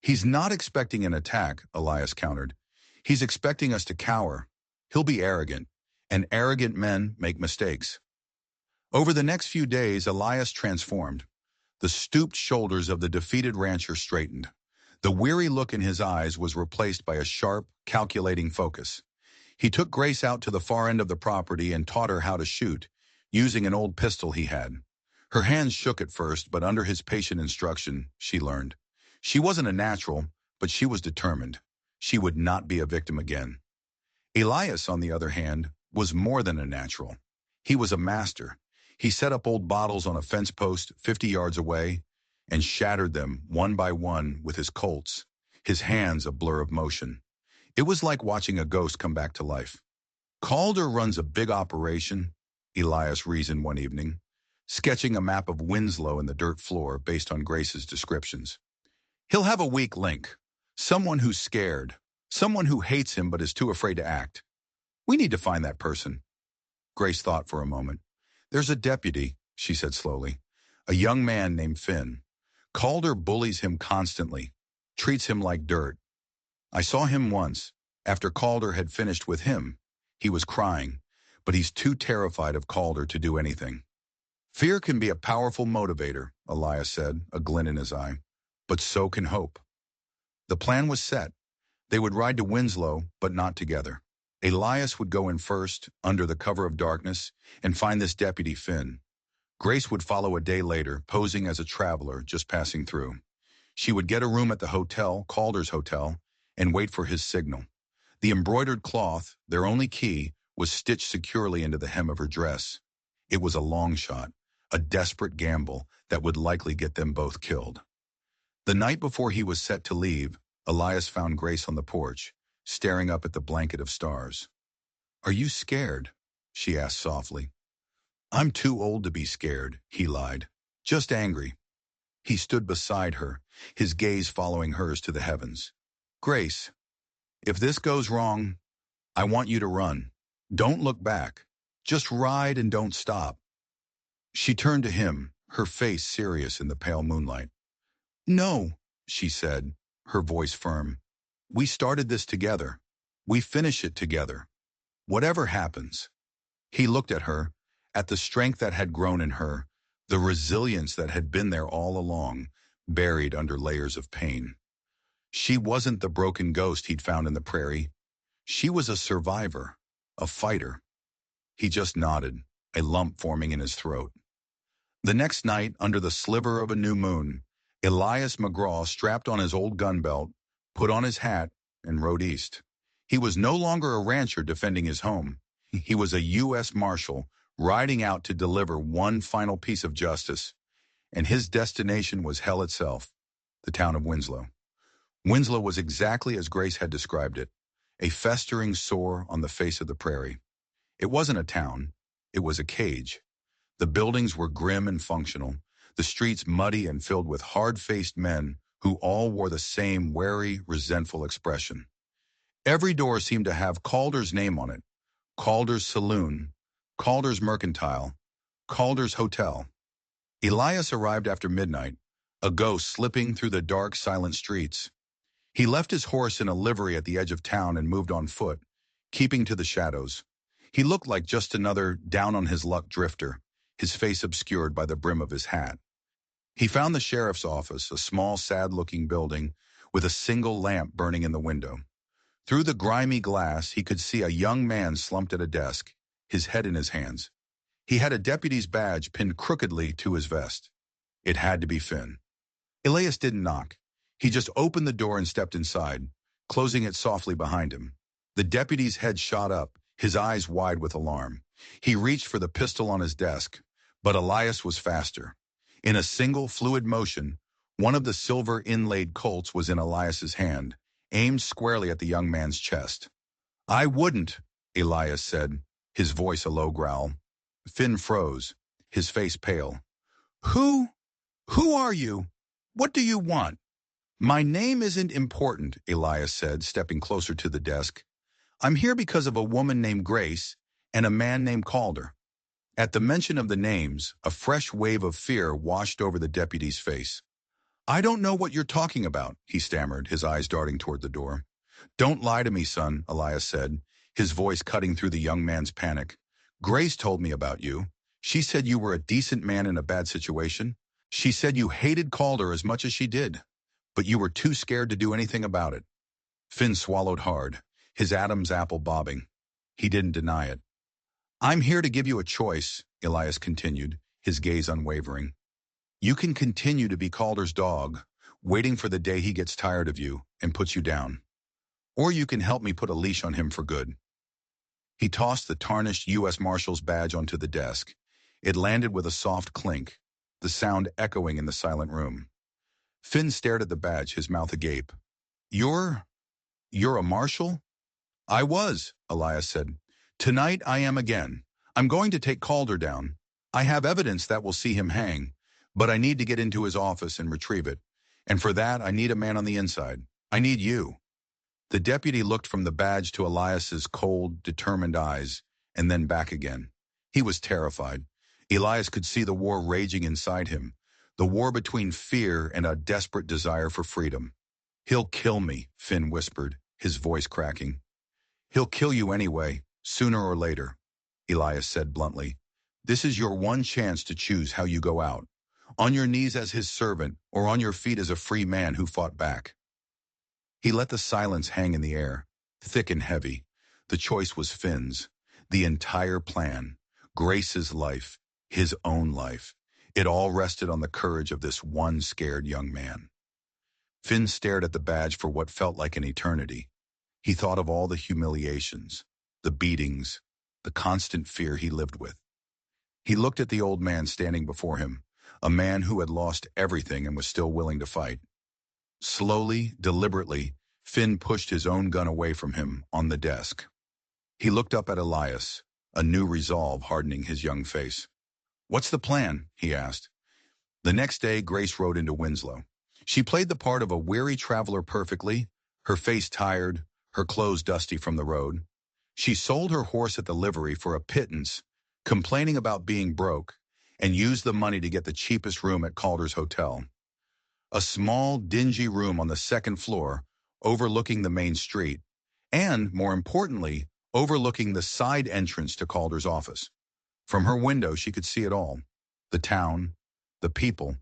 "He's not expecting an attack," Elias countered. "He's expecting us to cower. He'll be arrogant, and arrogant men make mistakes." Over the next few days, Elias transformed. The stooped shoulders of the defeated rancher straightened. The weary look in his eyes was replaced by a sharp, calculating focus. He took Grace out to the far end of the property and taught her how to shoot, using an old pistol he had. Her hands shook at first, but under his patient instruction, she learned. She wasn't a natural, but she was determined. She would not be a victim again. Elias, on the other hand, was more than a natural. He was a master. He set up old bottles on a fence post 50 yards away and shattered them one by one with his Colts, his hands a blur of motion. It was like watching a ghost come back to life. "Calder runs a big operation," Elias reasoned one evening, sketching a map of Winslow in the dirt floor based on Grace's descriptions. "He'll have a weak link, someone who's scared, someone who hates him but is too afraid to act. We need to find that person." Grace thought for a moment. "There's a deputy," she said slowly, "a young man named Finn. Calder bullies him constantly, treats him like dirt. I saw him once, after Calder had finished with him. He was crying, but he's too terrified of Calder to do anything." "Fear can be a powerful motivator," Elias said, a glint in his eye, "but so can hope." The plan was set. They would ride to Winslow, but not together. Elias would go in first, under the cover of darkness, and find this deputy Finn. Grace would follow a day later, posing as a traveler just passing through. She would get a room at the hotel, Calder's hotel, and wait for his signal. The embroidered cloth, their only key, was stitched securely into the hem of her dress. It was a long shot, a desperate gamble that would likely get them both killed. The night before he was set to leave, Elias found Grace on the porch, staring up at the blanket of stars. "Are you scared?" she asked softly. "I'm too old to be scared," he lied. "Just angry." He stood beside her, his gaze following hers to the heavens. "Grace, if this goes wrong, I want you to run. Don't look back. Just ride and don't stop." She turned to him, her face serious in the pale moonlight. "No," she said, her voice firm. "We started this together. We finish it together. Whatever happens." He looked at her, at the strength that had grown in her, the resilience that had been there all along, buried under layers of pain. She wasn't the broken ghost he'd found in the prairie. She was a survivor, a fighter. He just nodded, a lump forming in his throat. The next night, under the sliver of a new moon, Elias McGraw strapped on his old gun belt, put on his hat, and rode east. He was no longer a rancher defending his home. He was a U.S. Marshal riding out to deliver one final piece of justice. and his destination was hell itself, the town of Winslow. Winslow was exactly as Grace had described it, a festering sore on the face of the prairie. It wasn't a town, it was a cage. The buildings were grim and functional, the streets muddy and filled with hard-faced men who all wore the same wary, resentful expression. Every door seemed to have Calder's name on it: Calder's Saloon, Calder's Mercantile, Calder's Hotel. Elias arrived after midnight, a ghost slipping through the dark, silent streets. He left his horse in a livery at the edge of town and moved on foot, keeping to the shadows. He looked like just another down-on-his-luck drifter, his face obscured by the brim of his hat. He found the sheriff's office, a small, sad-looking building, with a single lamp burning in the window. Through the grimy glass, he could see a young man slumped at a desk, his head in his hands. He had a deputy's badge pinned crookedly to his vest. It had to be Finn. Elias didn't knock. He just opened the door and stepped inside, closing it softly behind him. The deputy's head shot up, his eyes wide with alarm. He reached for the pistol on his desk, but Elias was faster. In a single fluid motion, one of the silver inlaid Colts was in Elias's hand, aimed squarely at the young man's chest. "I wouldn't," Elias said, his voice a low growl. Finn froze, his face pale. Who are you? What do you want?" "My name isn't important," Elias said, stepping closer to the desk. "I'm here because of a woman named Grace and a man named Calder." At the mention of the names, a fresh wave of fear washed over the deputy's face. "I don't know what you're talking about," he stammered, his eyes darting toward the door. "Don't lie to me, son," Elias said, his voice cutting through the young man's panic. "Grace told me about you. She said you were a decent man in a bad situation. She said you hated Calder as much as she did, but you were too scared to do anything about it." Finn swallowed hard, his Adam's apple bobbing. He didn't deny it. "I'm here to give you a choice," Elias continued, his gaze unwavering. "You can continue to be Calder's dog, waiting for the day he gets tired of you and puts you down. Or you can help me put a leash on him for good." He tossed the tarnished U.S. Marshal's badge onto the desk. It landed with a soft clink, the sound echoing in the silent room. Finn stared at the badge, his mouth agape. You're a marshal?" "I was," Elias said. "Tonight I am again. I'm going to take Calder down. I have evidence that will see him hang, but I need to get into his office and retrieve it. And for that, I need a man on the inside. I need you." The deputy looked from the badge to Elias's cold, determined eyes, and then back again. He was terrified. Elias could see the war raging inside him, the war between fear and a desperate desire for freedom. "He'll kill me," Finn whispered, his voice cracking. "He'll kill you anyway, sooner or later," Elias said bluntly. "This is your one chance to choose how you go out, on your knees as his servant or on your feet as a free man who fought back." He let the silence hang in the air, thick and heavy. The choice was Finn's. The entire plan, Grace's life, his own life. It all rested on the courage of this one scared young man. Finn stared at the badge for what felt like an eternity. He thought of all the humiliations, the beatings, the constant fear he lived with. He looked at the old man standing before him, a man who had lost everything and was still willing to fight. Slowly, deliberately, Finn pushed his own gun away from him on the desk. He looked up at Elias, a new resolve hardening his young face. "What's the plan?" he asked. The next day, Grace rode into Winslow. She played the part of a weary traveler perfectly, her face tired, her clothes dusty from the road. She sold her horse at the livery for a pittance, complaining about being broke, and used the money to get the cheapest room at Calder's Hotel. A small, dingy room on the second floor, overlooking the main street, and, more importantly, overlooking the side entrance to Calder's office. From her window, she could see it all: the town, the people,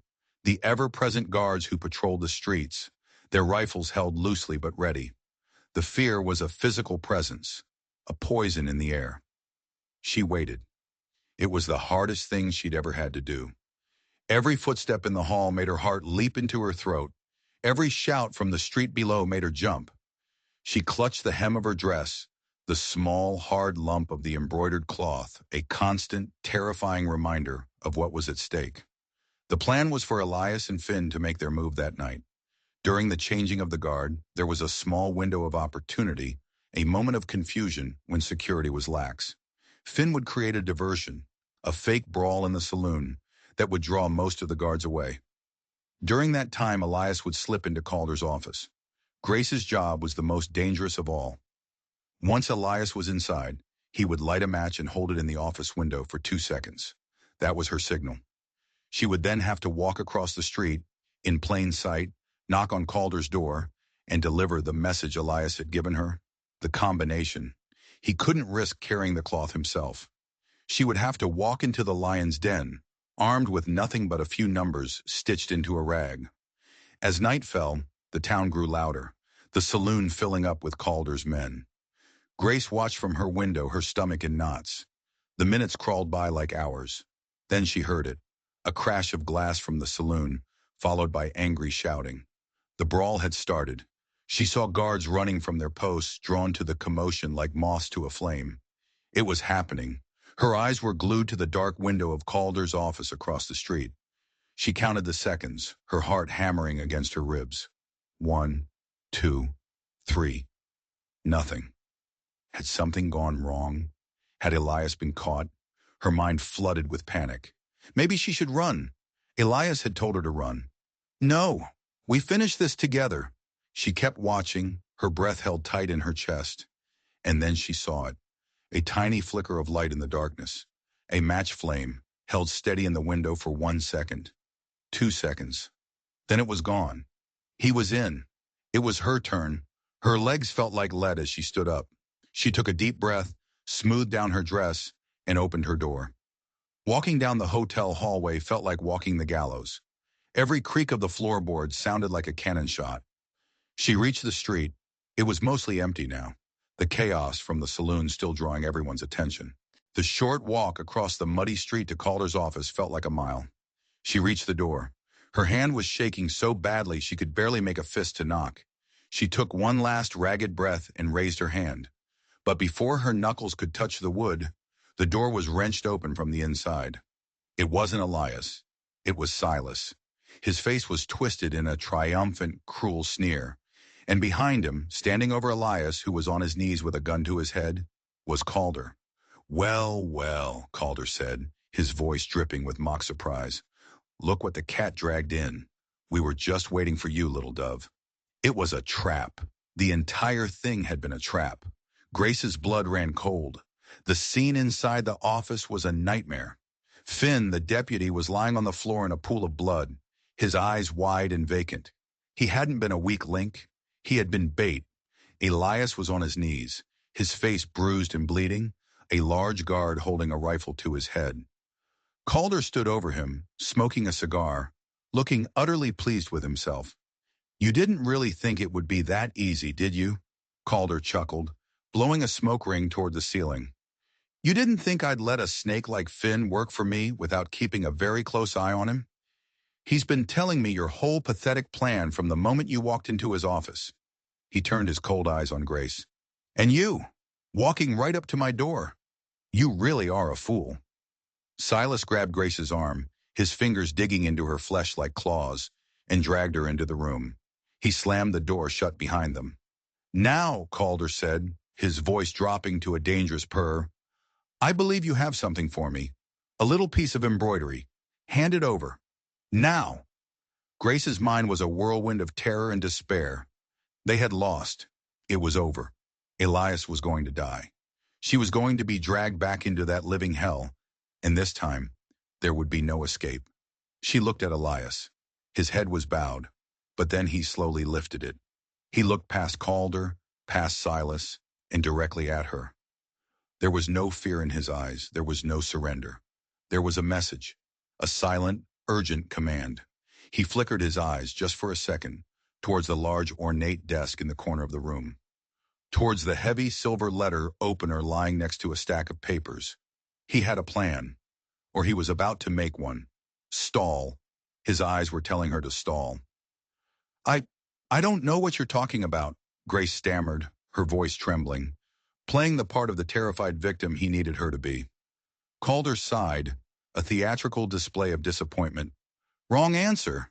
the ever-present guards who patrolled the streets, their rifles held loosely but ready. The fear was a physical presence, a poison in the air. She waited. It was the hardest thing she'd ever had to do. Every footstep in the hall made her heart leap into her throat. Every shout from the street below made her jump. She clutched the hem of her dress, the small, hard lump of the embroidered cloth, a constant, terrifying reminder of what was at stake. The plan was for Elias and Finn to make their move that night. During the changing of the guard, there was a small window of opportunity, a moment of confusion when security was lax. Finn would create a diversion, a fake brawl in the saloon, that would draw most of the guards away. During that time, Elias would slip into Calder's office. Grace's job was the most dangerous of all. Once Elias was inside, he would light a match and hold it in the office window for 2 seconds. That was her signal. She would then have to walk across the street, in plain sight, knock on Calder's door, and deliver the message Elias had given her. The combination. He couldn't risk carrying the cloth himself. She would have to walk into the lion's den, armed with nothing but a few numbers stitched into a rag. As night fell, the town grew louder, the saloon filling up with Calder's men. Grace watched from her window, her stomach in knots. The minutes crawled by like hours. Then she heard it, a crash of glass from the saloon, followed by angry shouting. The brawl had started. She saw guards running from their posts, drawn to the commotion like moths to a flame. It was happening. Her eyes were glued to the dark window of Calder's office across the street. She counted the seconds, her heart hammering against her ribs. 1, 2, 3. Nothing. Had something gone wrong? Had Elias been caught? Her mind flooded with panic. Maybe she should run. Elias had told her to run. No, we finish this together. She kept watching, her breath held tight in her chest. And then she saw it. A tiny flicker of light in the darkness. A match flame, held steady in the window for 1 second. 2 seconds. Then it was gone. He was in. It was her turn. Her legs felt like lead as she stood up. She took a deep breath, smoothed down her dress, and opened her door. Walking down the hotel hallway felt like walking the gallows. Every creak of the floorboards sounded like a cannon shot. She reached the street. It was mostly empty now, the chaos from the saloon still drawing everyone's attention. The short walk across the muddy street to Calder's office felt like a mile. She reached the door. Her hand was shaking so badly she could barely make a fist to knock. She took one last ragged breath and raised her hand. But before her knuckles could touch the wood, the door was wrenched open from the inside. It wasn't Elias. It was Silas. His face was twisted in a triumphant, cruel sneer. And behind him, standing over Elias, who was on his knees with a gun to his head, was Calder. "Well, well," Calder said, his voice dripping with mock surprise. "Look what the cat dragged in. We were just waiting for you, little dove." It was a trap. The entire thing had been a trap. Grace's blood ran cold. The scene inside the office was a nightmare. Finn, the deputy, was lying on the floor in a pool of blood, his eyes wide and vacant. He hadn't been a weak link. He had been bait. Elias was on his knees, his face bruised and bleeding, a large guard holding a rifle to his head. Calder stood over him, smoking a cigar, looking utterly pleased with himself. "You didn't really think it would be that easy, did you?" Calder chuckled, blowing a smoke ring toward the ceiling. "You didn't think I'd let a snake like Finn work for me without keeping a very close eye on him? He's been telling me your whole pathetic plan from the moment you walked into his office." He turned his cold eyes on Grace. "And you, walking right up to my door. You really are a fool." Silas grabbed Grace's arm, his fingers digging into her flesh like claws, and dragged her into the room. He slammed the door shut behind them. "Now," Calder said, his voice dropping to a dangerous purr, "I believe you have something for me. A little piece of embroidery. Hand it over. Now." Grace's mind was a whirlwind of terror and despair. They had lost. It was over. Elias was going to die. She was going to be dragged back into that living hell, and this time, there would be no escape. She looked at Elias. His head was bowed, but then he slowly lifted it. He looked past Calder, past Silas, and directly at her. There was no fear in his eyes. There was no surrender. There was a message, a silent, urgent command. He flickered his eyes just for a second towards the large ornate desk in the corner of the room, towards the heavy silver letter opener lying next to a stack of papers. He had a plan, or he was about to make one. Stall. His eyes were telling her to stall. I don't know what you're talking about," Grace stammered, her voice trembling, playing the part of the terrified victim he needed her to be. Calder sighed, a theatrical display of disappointment. Wrong answer.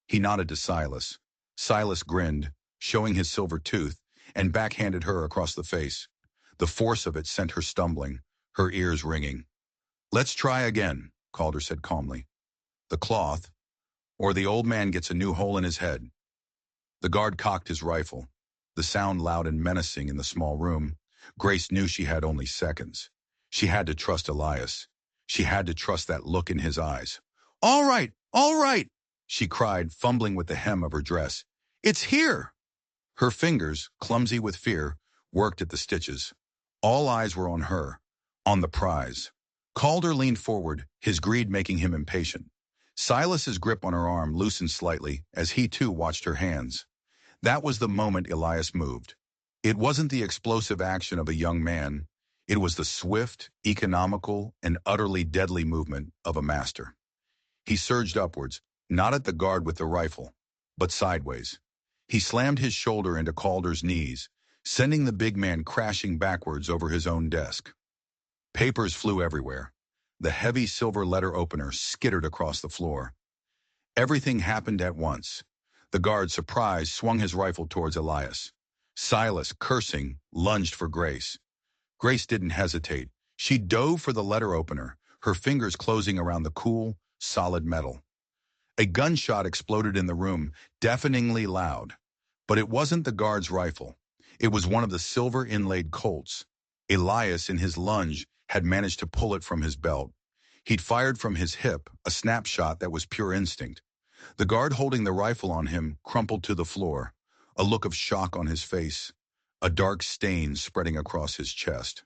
He nodded to Silas. Silas grinned, showing his silver tooth, and backhanded her across the face. The force of it sent her stumbling, her ears ringing. Let's try again, Calder said calmly. The cloth, or the old man gets a new hole in his head. The guard cocked his rifle, the sound loud and menacing in the small room. Grace knew she had only seconds. She had to trust Elias. She had to trust that look in his eyes. All right, she cried, fumbling with the hem of her dress. It's here! Her fingers, clumsy with fear, worked at the stitches. All eyes were on her, on the prize. Calder leaned forward, his greed making him impatient. Silas's grip on her arm loosened slightly as he too watched her hands. That was the moment Elias moved. It wasn't the explosive action of a young man. It was the swift, economical, and utterly deadly movement of a master. He surged upwards, not at the guard with the rifle, but sideways. He slammed his shoulder into Calder's knees, sending the big man crashing backwards over his own desk. Papers flew everywhere. The heavy silver letter opener skittered across the floor. Everything happened at once. The guard, surprised, swung his rifle towards Elias. Silas, cursing, lunged for Grace. Grace didn't hesitate. She dove for the letter opener, her fingers closing around the cool, solid metal. A gunshot exploded in the room, deafeningly loud. But it wasn't the guard's rifle. It was one of the silver-inlaid Colts. Elias, in his lunge, had managed to pull it from his belt. He'd fired from his hip, a snapshot that was pure instinct. The guard holding the rifle on him crumpled to the floor, a look of shock on his face, a dark stain spreading across his chest.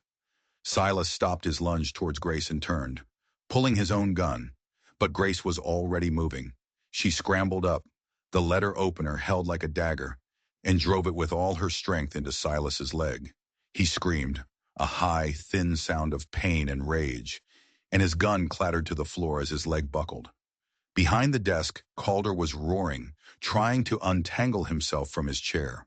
Silas stopped his lunge towards Grace and turned, pulling his own gun. But Grace was already moving. She scrambled up, the letter opener held like a dagger, and drove it with all her strength into Silas's leg. He screamed, a high, thin sound of pain and rage, and his gun clattered to the floor as his leg buckled. Behind the desk, Calder was roaring, trying to untangle himself from his chair.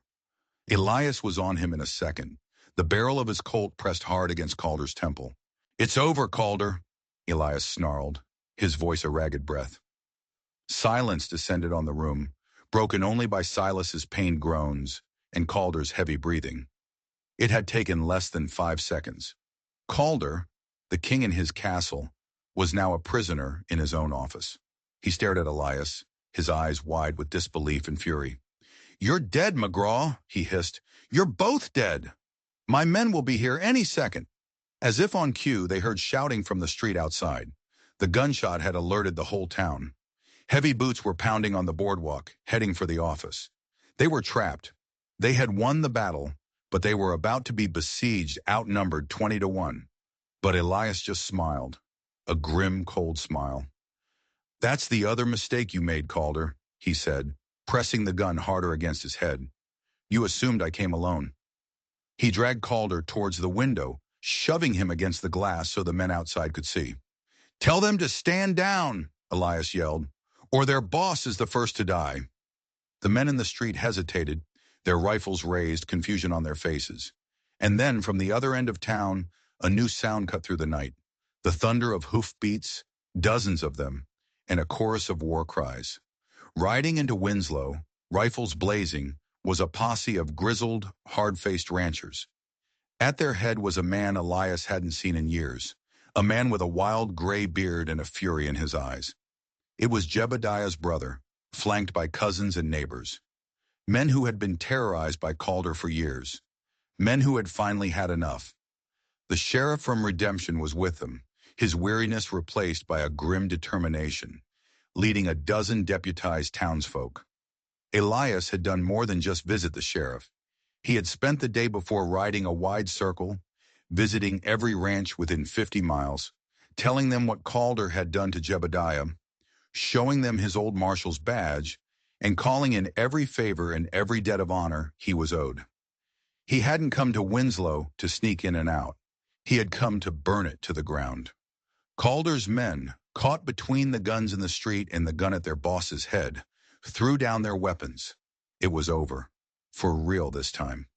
Elias was on him in a second. The barrel of his Colt pressed hard against Calder's temple. "It's over, Calder," Elias snarled, his voice a ragged breath. Silence descended on the room, broken only by Silas's pained groans and Calder's heavy breathing. It had taken less than 5 seconds. Calder, the king in his castle, was now a prisoner in his own office. He stared at Elias, his eyes wide with disbelief and fury. "You're dead, McGraw," he hissed. "You're both dead. My men will be here any second." As if on cue, they heard shouting from the street outside. The gunshot had alerted the whole town. Heavy boots were pounding on the boardwalk, heading for the office. They were trapped. They had won the battle, but they were about to be besieged, outnumbered 20-1. But Elias just smiled, a grim, cold smile. "That's the other mistake you made, Calder," he said, pressing the gun harder against his head. "You assumed I came alone." He dragged Calder towards the window, shoving him against the glass so the men outside could see. "Tell them to stand down," Elias yelled, "or their boss is the first to die." The men in the street hesitated, their rifles raised, confusion on their faces. And then, from the other end of town, a new sound cut through the night. The thunder of hoofbeats, dozens of them, and a chorus of war cries. Riding into Winslow, rifles blazing, was a posse of grizzled, hard-faced ranchers. At their head was a man Elias hadn't seen in years, a man with a wild gray beard and a fury in his eyes. It was Jebediah's brother, flanked by cousins and neighbors. Men who had been terrorized by Calder for years. Men who had finally had enough. The sheriff from Redemption was with them, his weariness replaced by a grim determination, leading a dozen deputized townsfolk. Elias had done more than just visit the sheriff. He had spent the day before riding a wide circle, visiting every ranch within 50 miles, telling them what Calder had done to Jebediah, showing them his old marshal's badge, and calling in every favor and every debt of honor he was owed. He hadn't come to Winslow to sneak in and out. He had come to burn it to the ground. Calder's men, caught between the guns in the street and the gun at their boss's head, threw down their weapons. It was over. For real this time.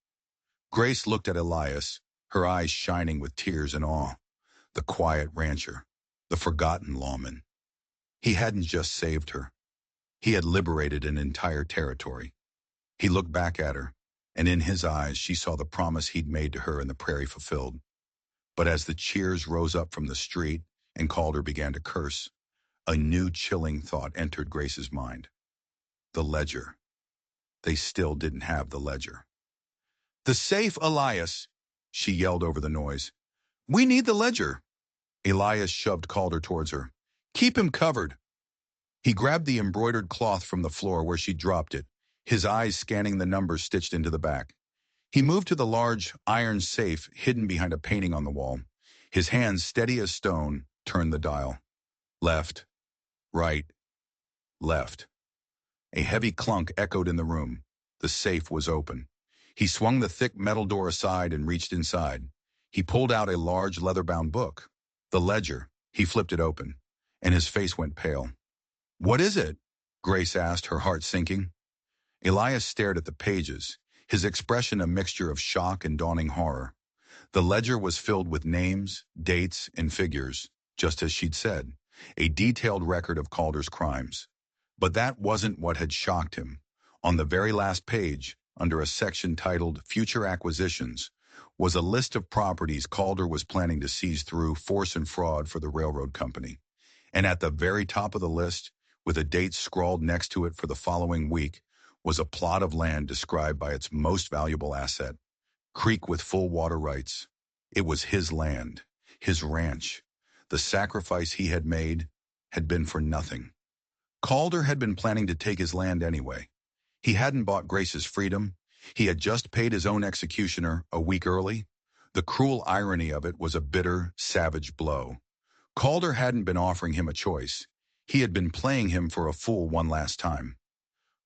Grace looked at Elias, her eyes shining with tears and awe. The quiet rancher, the forgotten lawman. He hadn't just saved her. He had liberated an entire territory. He looked back at her, and in his eyes she saw the promise he'd made to her in the prairie fulfilled. But as the cheers rose up from the street and Calder began to curse, a new chilling thought entered Grace's mind. The ledger. They still didn't have the ledger. "The safe, Elias!" she yelled over the noise. "We need the ledger!" Elias shoved Calder towards her. "Keep him covered." He grabbed the embroidered cloth from the floor where she dropped it, his eyes scanning the numbers stitched into the back. He moved to the large iron safe hidden behind a painting on the wall. His hands, steady as stone, turned the dial. Left, right, left. A heavy clunk echoed in the room. The safe was open. He swung the thick metal door aside and reached inside. He pulled out a large leather-bound book. The ledger. He flipped it open, and his face went pale. "What is it?" Grace asked, her heart sinking. Elias stared at the pages, his expression a mixture of shock and dawning horror. The ledger was filled with names, dates, and figures, just as she'd said, a detailed record of Calder's crimes. But that wasn't what had shocked him. On the very last page, under a section titled Future Acquisitions, was a list of properties Calder was planning to seize through force and fraud for the railroad company. And at the very top of the list, with a date scrawled next to it for the following week, was a plot of land described by its most valuable asset, creek with full water rights. It was his land, his ranch. The sacrifice he had made had been for nothing. Calder had been planning to take his land anyway. He hadn't bought Grace's freedom. He had just paid his own executioner a week early. The cruel irony of it was a bitter, savage blow. Calder hadn't been offering him a choice. He had been playing him for a fool one last time.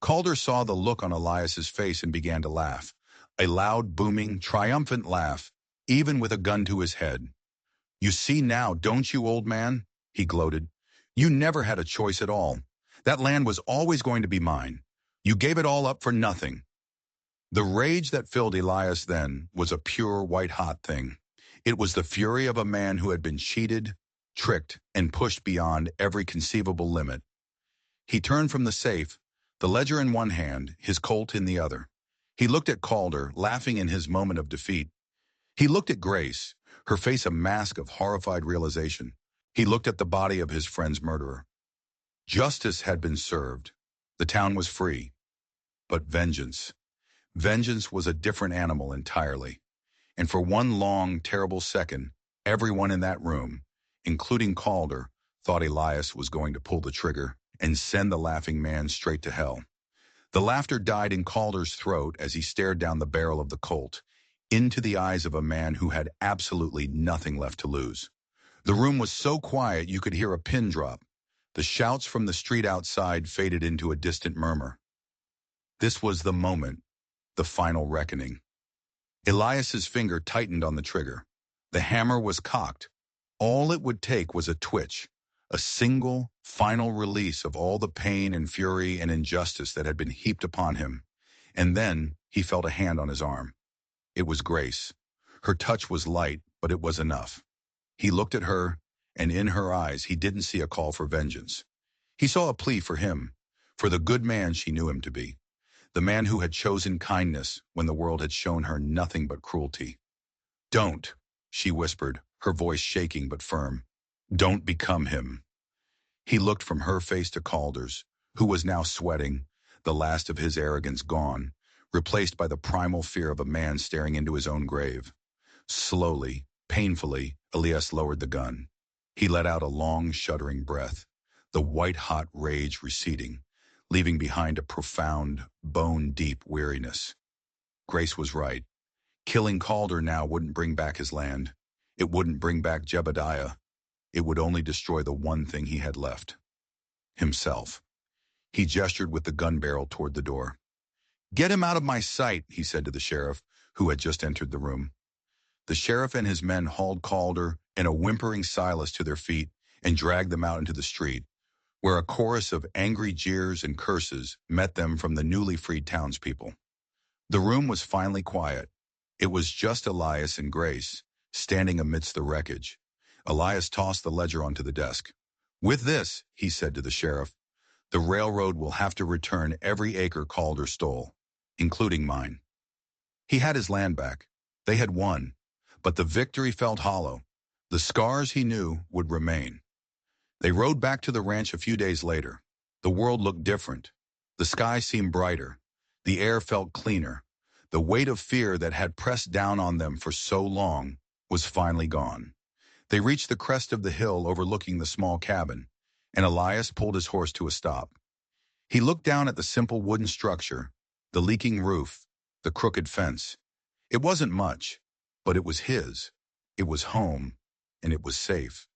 Calder saw the look on Elias's face and began to laugh. A loud, booming, triumphant laugh, even with a gun to his head. "You see now, don't you, old man?" he gloated. "You never had a choice at all. That land was always going to be mine. You gave it all up for nothing." The rage that filled Elias then was a pure, white-hot thing. It was the fury of a man who had been cheated, tricked, and pushed beyond every conceivable limit. He turned from the safe, the ledger in one hand, his Colt in the other. He looked at Calder, laughing in his moment of defeat. He looked at Grace, her face a mask of horrified realization. He looked at the body of his friend's murderer. Justice had been served. The town was free. But vengeance. Vengeance was a different animal entirely. And for one long, terrible second, everyone in that room, including Calder, thought Elias was going to pull the trigger and send the laughing man straight to hell. The laughter died in Calder's throat as he stared down the barrel of the Colt, into the eyes of a man who had absolutely nothing left to lose. The room was so quiet you could hear a pin drop. The shouts from the street outside faded into a distant murmur. This was the moment, the final reckoning. Elias's finger tightened on the trigger. The hammer was cocked. All it would take was a twitch, a single, final release of all the pain and fury and injustice that had been heaped upon him. And then he felt a hand on his arm. It was Grace. Her touch was light, but it was enough. He looked at her, and in her eyes he didn't see a call for vengeance. He saw a plea for him, for the good man she knew him to be, the man who had chosen kindness when the world had shown her nothing but cruelty. "Don't," she whispered, her voice shaking but firm. "Don't become him." He looked from her face to Calder's, who was now sweating, the last of his arrogance gone, replaced by the primal fear of a man staring into his own grave. Slowly, painfully, Elias lowered the gun. He let out a long, shuddering breath, the white-hot rage receding, leaving behind a profound, bone-deep weariness. Grace was right. Killing Calder now wouldn't bring back his land. It wouldn't bring back Jebediah. It would only destroy the one thing he had left. Himself. He gestured with the gun barrel toward the door. "Get him out of my sight," he said to the sheriff, who had just entered the room. The sheriff and his men hauled Calder and a whimpering Silas to their feet and dragged them out into the street, where a chorus of angry jeers and curses met them from the newly freed townspeople. The room was finally quiet. It was just Elias and Grace, standing amidst the wreckage. Elias tossed the ledger onto the desk. "With this," he said to the sheriff, The railroad will have to return every acre Calder stole, including mine. He had his land back. They had won. But the victory felt hollow. The scars, he knew, would remain. They rode back to the ranch a few days later. The world looked different. The sky seemed brighter. The air felt cleaner. The weight of fear that had pressed down on them for so long was finally gone. They reached the crest of the hill overlooking the small cabin, and Elias pulled his horse to a stop. He looked down at the simple wooden structure, the leaking roof, the crooked fence. It wasn't much, but it was his. It was home, and it was safe.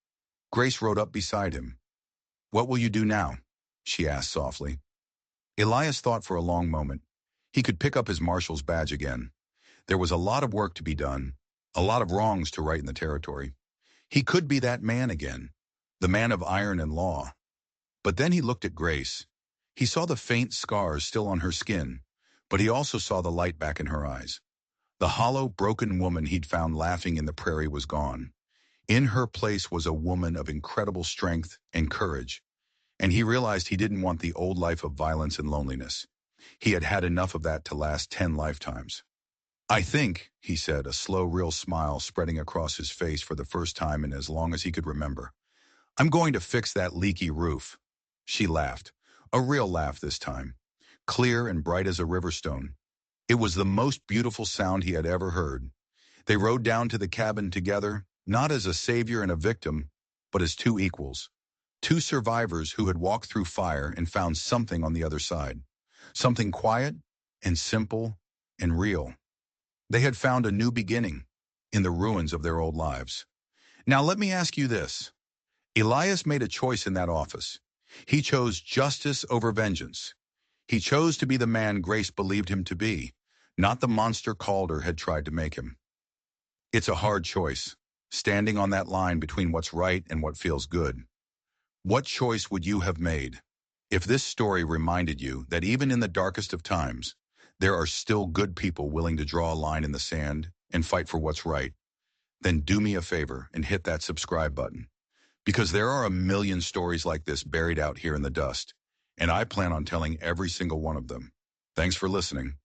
Grace rode up beside him. "What will you do now?" she asked softly. Elias thought for a long moment. He could pick up his marshal's badge again. There was a lot of work to be done, a lot of wrongs to right in the territory. He could be that man again, the man of iron and law. But then he looked at Grace. He saw the faint scars still on her skin, but he also saw the light back in her eyes. The hollow, broken woman he'd found laughing in the prairie was gone. In her place was a woman of incredible strength and courage, and he realized he didn't want the old life of violence and loneliness. He had had enough of that to last 10 lifetimes. "I think," he said, a slow, real smile spreading across his face for the first time in as long as he could remember, "I'm going to fix that leaky roof." She laughed, a real laugh this time, clear and bright as a river stone. It was the most beautiful sound he had ever heard. They rode down to the cabin together, not as a savior and a victim, but as two equals. Two survivors who had walked through fire and found something on the other side. Something quiet and simple and real. They had found a new beginning in the ruins of their old lives. Now let me ask you this. Elias made a choice in that office. He chose justice over vengeance. He chose to be the man Grace believed him to be, not the monster Calder had tried to make him. It's a hard choice, standing on that line between what's right and what feels good. What choice would you have made if this story reminded you that even in the darkest of times, there are still good people willing to draw a line in the sand and fight for what's right? Then do me a favor and hit that subscribe button, because there are a million stories like this buried out here in the dust, and I plan on telling every single one of them. Thanks for listening.